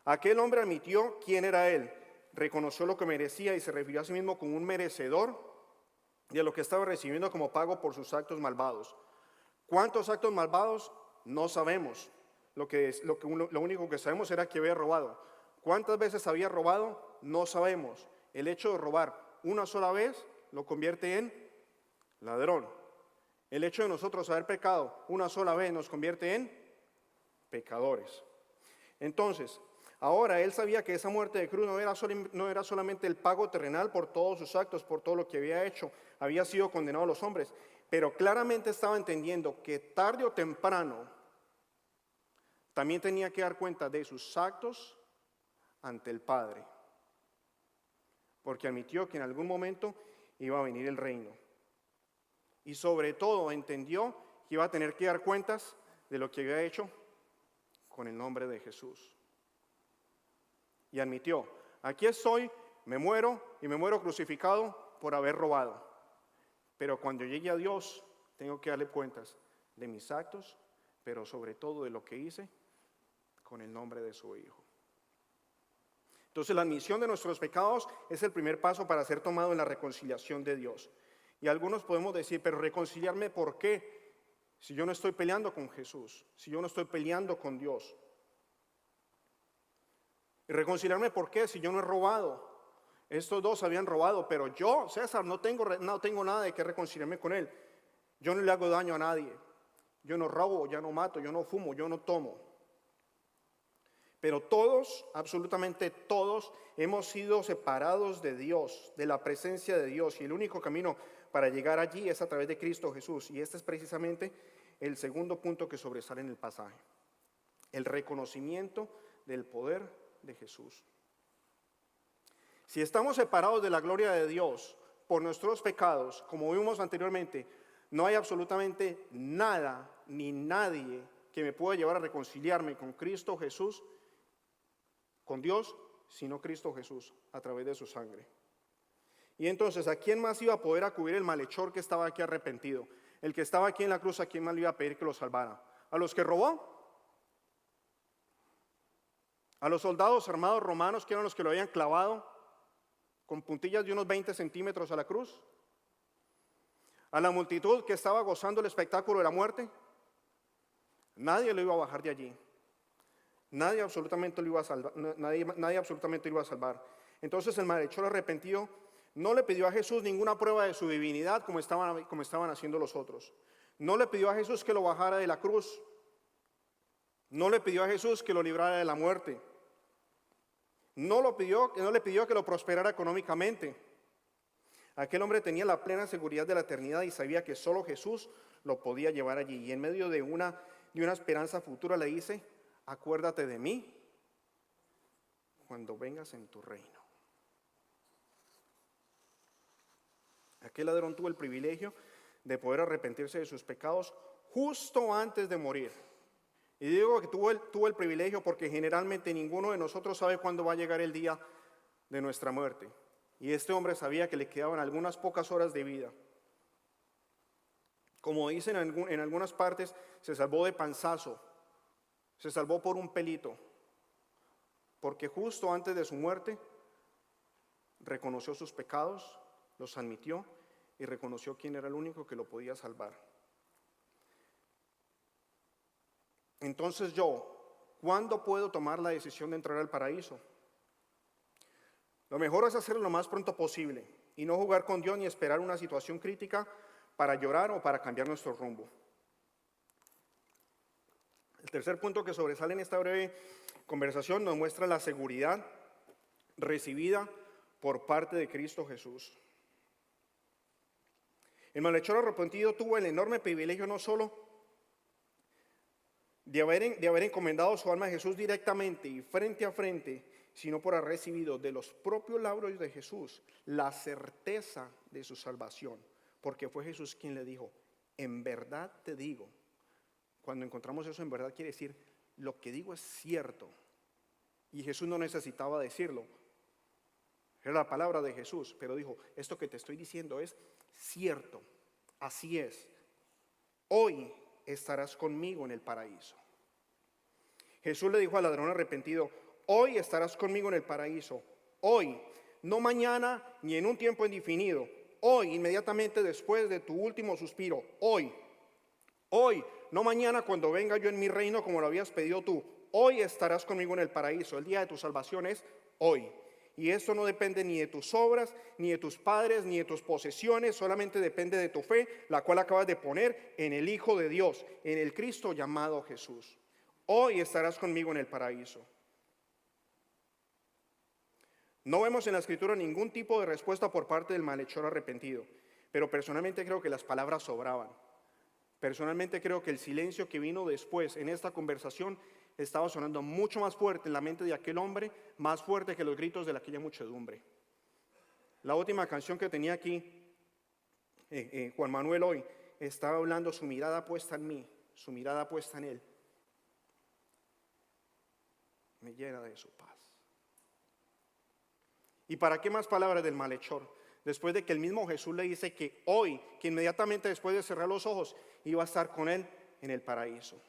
Aquel hombre admitió quién era él, reconoció lo que merecía y se refirió a sí mismo como un merecedor de lo que estaba recibiendo como pago por sus actos malvados. ¿Cuántos actos malvados? No sabemos. Lo único que sabemos era que había robado. ¿Cuántas veces había robado? No sabemos. El hecho de robar una sola vez lo convierte en ladrón. El hecho de nosotros haber pecado una sola vez nos convierte en pecadores. Entonces, ahora él sabía que esa muerte de cruz no era solamente el pago terrenal por todos sus actos, por todo lo que había hecho, había sido condenado a los hombres, pero claramente estaba entendiendo que tarde o temprano también tenía que dar cuenta de sus actos ante el Padre, porque admitió que en algún momento iba a venir el reino. Y sobre todo entendió que iba a tener que dar cuentas de lo que había hecho con el nombre de Jesús. Y admitió, aquí estoy, me muero y me muero crucificado por haber robado. Pero cuando llegue a Dios, tengo que darle cuentas de mis actos, pero sobre todo de lo que hice con el nombre de su Hijo. Entonces la admisión de nuestros pecados es el primer paso para ser tomado en la reconciliación de Dios. Y algunos podemos decir, pero reconciliarme ¿por qué? si yo no estoy peleando con Jesús, si yo no estoy peleando con Dios? Y reconciliarme, ¿por qué? Si yo no he robado. Estos dos habían robado, pero yo, César, no tengo nada de qué reconciliarme con él. Yo no le hago daño a nadie. Yo no robo, yo no mato, yo no fumo, yo no tomo. Pero todos, absolutamente todos, hemos sido separados de Dios, de la presencia de Dios. Y el único camino para llegar allí es a través de Cristo Jesús. Y este es precisamente el segundo punto que sobresale en el pasaje. El reconocimiento del poder de Jesús. Si estamos separados de la gloria de Dios por nuestros pecados, como vimos anteriormente, no hay absolutamente nada ni nadie que me pueda llevar a reconciliarme con Cristo Jesús, con Dios, sino Cristo Jesús, a través de su sangre. Y entonces, ¿a quién más iba a poder acudir el malhechor que estaba aquí arrepentido? El que estaba aquí en la cruz, ¿a quién más le iba a pedir que lo salvara? ¿A los que robó? ¿A los soldados armados romanos que eran los que lo habían clavado con puntillas de unos 20 centímetros a la cruz? ¿A la multitud que estaba gozando el espectáculo de la muerte? Nadie lo iba a bajar de allí. Nadie absolutamente lo iba a salvar. Nadie absolutamente lo iba a salvar. Entonces el malhechor arrepentido no le pidió a Jesús ninguna prueba de su divinidad como estaban haciendo los otros. No le pidió a Jesús que lo bajara de la cruz. No le pidió a Jesús que lo librara de la muerte. No le pidió que lo prosperara económicamente. Aquel hombre tenía la plena seguridad de la eternidad y sabía que solo Jesús lo podía llevar allí. Y en medio de una esperanza futura le dice: acuérdate de mí cuando vengas en tu reino. Aquel ladrón tuvo el privilegio de poder arrepentirse de sus pecados justo antes de morir. Y digo que tuvo el privilegio porque generalmente ninguno de nosotros sabe cuándo va a llegar el día de nuestra muerte. Y este hombre sabía que le quedaban algunas pocas horas de vida. Como dicen en algunas partes, se salvó de panzazo, se salvó por un pelito, porque justo antes de su muerte reconoció sus pecados, los admitió y reconoció quién era el único que lo podía salvar. Entonces ¿cuándo puedo tomar la decisión de entrar al paraíso? Lo mejor es hacerlo lo más pronto posible y no jugar con Dios ni esperar una situación crítica para llorar o para cambiar nuestro rumbo. El tercer punto que sobresale en esta breve conversación nos muestra la seguridad recibida por parte de Cristo Jesús. El malhechor arrepentido tuvo el enorme privilegio no solo de haber encomendado su alma a Jesús directamente y frente a frente, sino por haber recibido de los propios labios de Jesús la certeza de su salvación, porque fue Jesús quien le dijo: en verdad te digo. Cuando encontramos eso, en verdad quiere decir lo que digo es cierto. Y Jesús no necesitaba decirlo, era la palabra de Jesús, pero dijo: esto que te estoy diciendo es cierto, así es. Hoy estarás conmigo en el paraíso. Jesús le dijo al ladrón arrepentido: hoy estarás conmigo en el paraíso. Hoy, no mañana ni en un tiempo indefinido. Hoy, inmediatamente después de tu último suspiro. Hoy, no mañana cuando venga yo en mi reino como lo habías pedido tú. Hoy estarás conmigo en el paraíso. El día de tu salvación es hoy. Y esto no depende ni de tus obras, ni de tus padres, ni de tus posesiones. Solamente depende de tu fe, la cual acabas de poner en el Hijo de Dios, en el Cristo llamado Jesús. Hoy estarás conmigo en el paraíso. No vemos en la Escritura ningún tipo de respuesta por parte del malhechor arrepentido, pero personalmente creo que las palabras sobraban. Personalmente creo que el silencio que vino después en esta conversación estaba sonando mucho más fuerte en la mente de aquel hombre, más fuerte que los gritos de aquella muchedumbre. La última canción que tenía aquí, Juan Manuel hoy, estaba hablando: su mirada puesta en mí, su mirada puesta en él, me llena de su paz. ¿Y para qué más palabras del malhechor? Después de que el mismo Jesús le dice que hoy, que inmediatamente después de cerrar los ojos, iba a estar con él en el paraíso.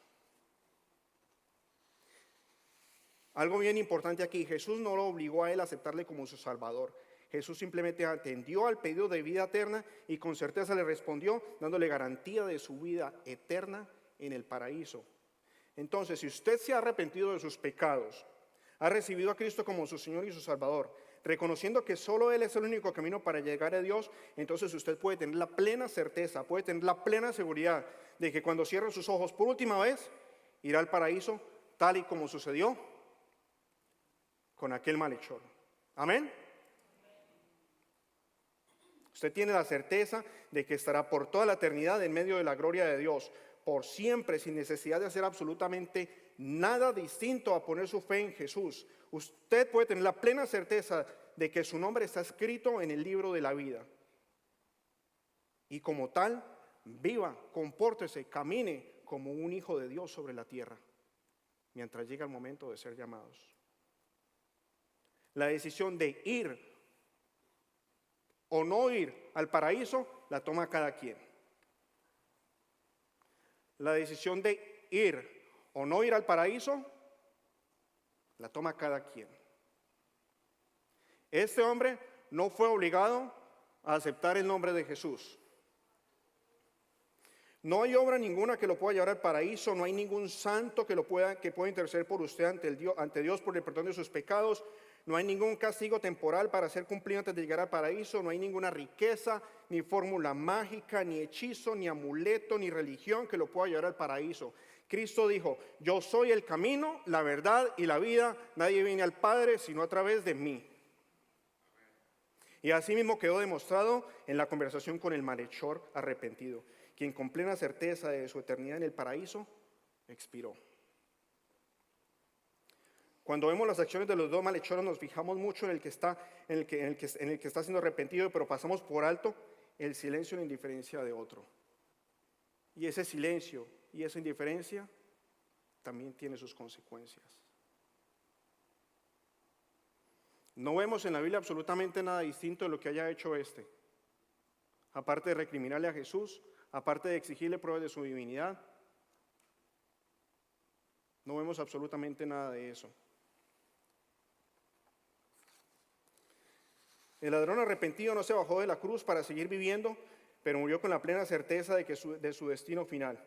Algo bien importante aquí: Jesús no lo obligó a él a aceptarle como su Salvador. Jesús simplemente atendió al pedido de vida eterna y con certeza le respondió, dándole garantía de su vida eterna en el paraíso. Entonces, si usted se ha arrepentido de sus pecados, ha recibido a Cristo como su Señor y su Salvador, reconociendo que solo Él es el único camino para llegar a Dios, entonces usted puede tener la plena certeza, puede tener la plena seguridad de que cuando cierre sus ojos por última vez, irá al paraíso, tal y como sucedió con aquel malhechor. Amén. Usted tiene la certeza de que estará por toda la eternidad en medio de la gloria de Dios, por siempre, sin necesidad de hacer absolutamente nada distinto a poner su fe en Jesús. Usted puede tener la plena certeza de que su nombre está escrito en el libro de la vida. Y como tal, viva, compórtese, camine como un hijo de Dios sobre la tierra, mientras llega el momento de ser llamados. La decisión de ir o no ir al paraíso la toma cada quien. La decisión de ir o no ir al paraíso la toma cada quien. Este hombre no fue obligado a aceptar el nombre de Jesús. No hay obra ninguna que lo pueda llevar al paraíso, no hay ningún santo que pueda interceder por usted ante Dios por el perdón de sus pecados. No hay ningún castigo temporal para ser cumplido antes de llegar al paraíso. No hay ninguna riqueza, ni fórmula mágica, ni hechizo, ni amuleto, ni religión que lo pueda llevar al paraíso. Cristo dijo, yo soy el camino, la verdad y la vida. Nadie viene al Padre sino a través de mí. Y así mismo quedó demostrado en la conversación con el malhechor arrepentido, quien con plena certeza de su eternidad en el paraíso expiró. Cuando vemos las acciones de los dos malhechores nos fijamos mucho en el que está siendo arrepentido, pero pasamos por alto el silencio y la indiferencia de otro. Y ese silencio y esa indiferencia también tiene sus consecuencias. No vemos en la Biblia absolutamente nada distinto de lo que haya hecho este. Aparte de recriminarle a Jesús, aparte de exigirle pruebas de su divinidad, no vemos absolutamente nada de eso. El ladrón arrepentido no se bajó de la cruz para seguir viviendo, pero murió con la plena certeza de su destino final.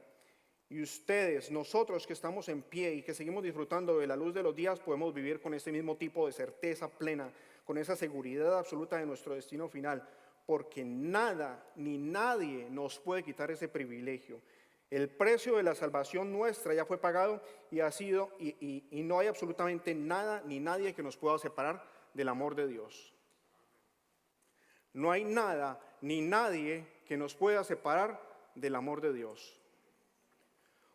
Y ustedes, nosotros que estamos en pie y que seguimos disfrutando de la luz de los días, podemos vivir con ese mismo tipo de certeza plena, con esa seguridad absoluta de nuestro destino final, porque nada ni nadie nos puede quitar ese privilegio. El precio de la salvación nuestra ya fue pagado y no hay absolutamente nada ni nadie que nos pueda separar del amor de Dios. No hay nada ni nadie que nos pueda separar del amor de Dios.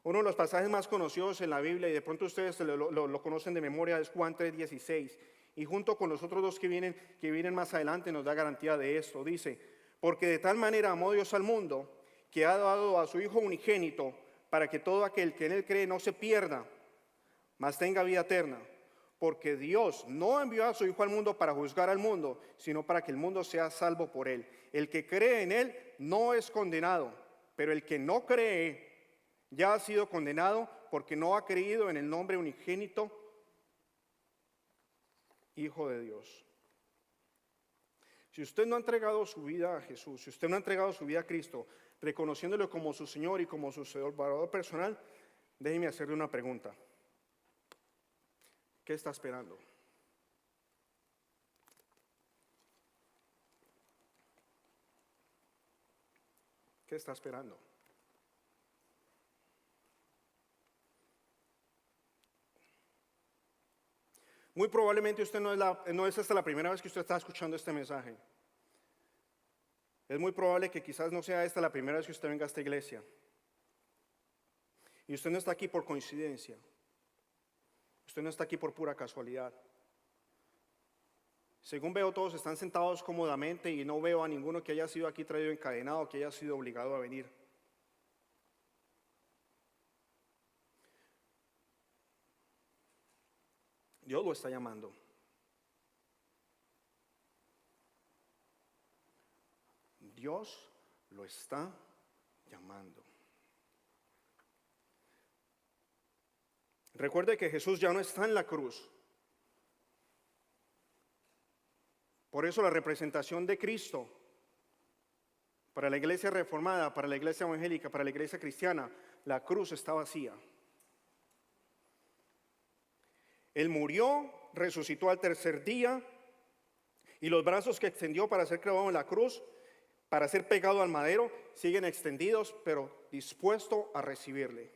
Uno de los pasajes más conocidos en la Biblia, y de pronto ustedes lo conocen de memoria, es Juan 3:16. Y junto con los otros dos que vienen más adelante nos da garantía de esto. Dice, porque de tal manera amó Dios al mundo, que ha dado a su Hijo unigénito, para que todo aquel que en Él cree no se pierda, mas tenga vida eterna. Porque Dios no envió a su Hijo al mundo para juzgar al mundo, sino para que el mundo sea salvo por Él. El que cree en Él no es condenado, pero el que no cree ya ha sido condenado porque no ha creído en el nombre unigénito Hijo de Dios. Si usted no ha entregado su vida a Jesús, si usted no ha entregado su vida a Cristo, reconociéndolo como su Señor y como su Salvador personal, déjeme hacerle una pregunta. ¿Qué está esperando? ¿Qué está esperando? Muy probablemente usted no es esta la primera vez que usted está escuchando este mensaje. Es muy probable que quizás no sea esta la primera vez que usted venga a esta iglesia. Y usted no está aquí por coincidencia. Usted no está aquí por pura casualidad. Según veo, todos están sentados cómodamente y no veo a ninguno que haya sido aquí traído encadenado, que haya sido obligado a venir. Dios lo está llamando. Dios lo está llamando. Recuerde que Jesús ya no está en la cruz. Por eso la representación de Cristo para la iglesia reformada, para la iglesia evangélica, para la iglesia cristiana, la cruz está vacía. Él murió, resucitó al tercer día, y los brazos que extendió para ser clavado en la cruz, para ser pegado al madero, siguen extendidos, pero dispuesto a recibirle.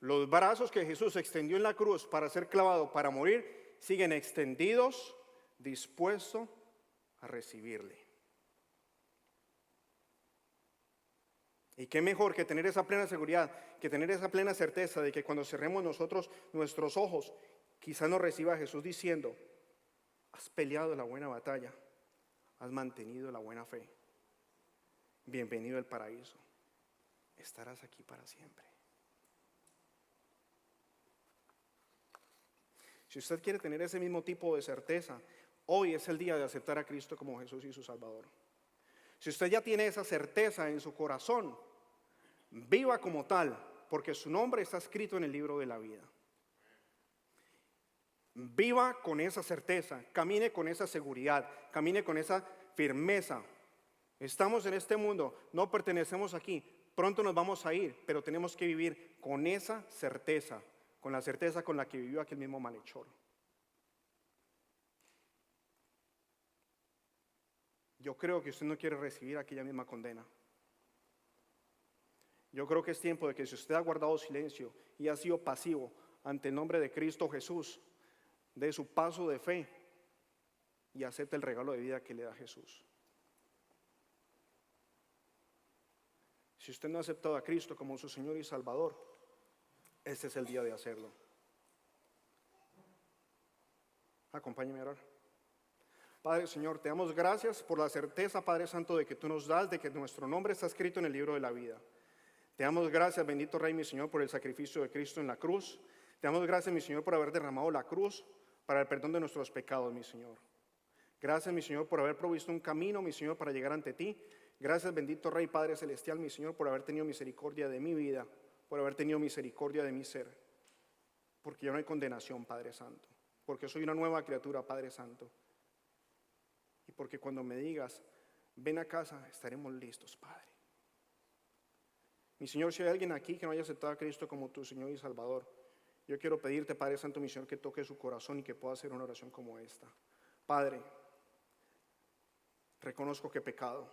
Los brazos que Jesús extendió en la cruz para ser clavado, para morir, siguen extendidos, dispuestos a recibirle. Y qué mejor que tener esa plena seguridad, que tener esa plena certeza de que cuando cerremos nosotros nuestros ojos, quizás nos reciba Jesús diciendo: has peleado la buena batalla, has mantenido la buena fe, bienvenido al paraíso, estarás aquí para siempre. Si usted quiere tener ese mismo tipo de certeza, hoy es el día de aceptar a Cristo como Jesús y su Salvador. Si usted ya tiene esa certeza en su corazón, viva como tal, porque su nombre está escrito en el libro de la vida. Viva con esa certeza, camine con esa seguridad, camine con esa firmeza. Estamos en este mundo, no pertenecemos aquí, pronto nos vamos a ir, pero tenemos que vivir con esa certeza, con la certeza con la que vivió aquel mismo malhechor. Yo creo que usted no quiere recibir aquella misma condena. Yo creo que es tiempo de que si usted ha guardado silencio y ha sido pasivo ante el nombre de Cristo Jesús, dé su paso de fe y acepte el regalo de vida que le da Jesús. Si usted no ha aceptado a Cristo como su Señor y Salvador, este es el día de hacerlo. Acompáñeme a orar. Padre Señor, te damos gracias por la certeza, Padre Santo, de que tú nos das, de que nuestro nombre está escrito en el libro de la vida. Te damos gracias, bendito Rey, mi Señor, por el sacrificio de Cristo en la cruz. Te damos gracias, mi Señor, por haber derramado la cruz para el perdón de nuestros pecados, mi Señor. Gracias, mi Señor, por haber provisto un camino, mi Señor, para llegar ante ti. Gracias, bendito Rey, Padre Celestial, mi Señor, por haber tenido misericordia de mi vida, por haber tenido misericordia de mi ser. Porque ya no hay condenación, Padre Santo. Porque soy una nueva criatura, Padre Santo. Y porque cuando me digas, ven a casa, estaremos listos, Padre. Mi Señor, si hay alguien aquí que no haya aceptado a Cristo como tu Señor y Salvador, yo quiero pedirte, Padre Santo, mi Señor, que toque su corazón y que pueda hacer una oración como esta. Padre, reconozco que he pecado,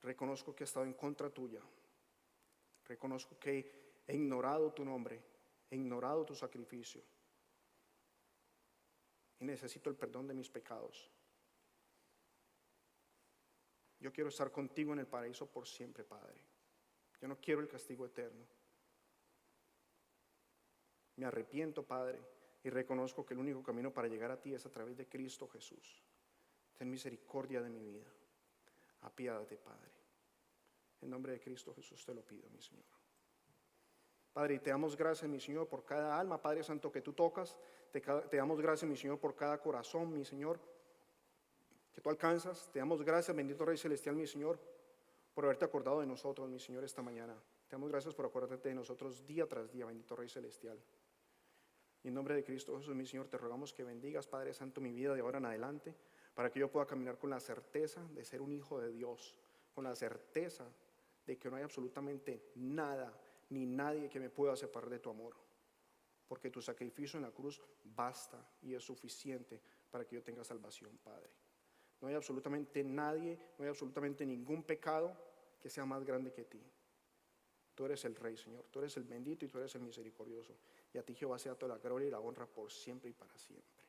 reconozco que he estado en contra tuya, reconozco que he ignorado tu nombre, he ignorado tu sacrificio y necesito el perdón de mis pecados. Yo quiero estar contigo en el paraíso por siempre, Padre. Yo no quiero el castigo eterno. Me arrepiento, Padre, y reconozco que el único camino para llegar a ti es a través de Cristo Jesús. Ten misericordia de mi vida. Apiádate, Padre. En nombre de Cristo Jesús te lo pido, mi Señor. Padre, y te damos gracias, mi Señor, por cada alma, Padre Santo, que tú tocas. Te damos gracias, mi Señor, por cada corazón, mi Señor, que tú alcanzas. Te damos gracias, bendito Rey Celestial, mi Señor, por haberte acordado de nosotros, mi Señor, esta mañana. Te damos gracias por acordarte de nosotros día tras día, bendito Rey Celestial. Y en nombre de Cristo Jesús, mi Señor, te rogamos que bendigas, Padre Santo, mi vida de ahora en adelante, para que yo pueda caminar con la certeza de ser un hijo de Dios, con la certeza de que no hay absolutamente nada ni nadie que me pueda separar de tu amor, porque tu sacrificio en la cruz basta y es suficiente para que yo tenga salvación, Padre. No hay absolutamente nadie, no hay absolutamente ningún pecado que sea más grande que ti. Tú eres el Rey, Señor, tú eres el bendito y tú eres el misericordioso. Y a ti, Jehová, sea toda la gloria y la honra por siempre y para siempre.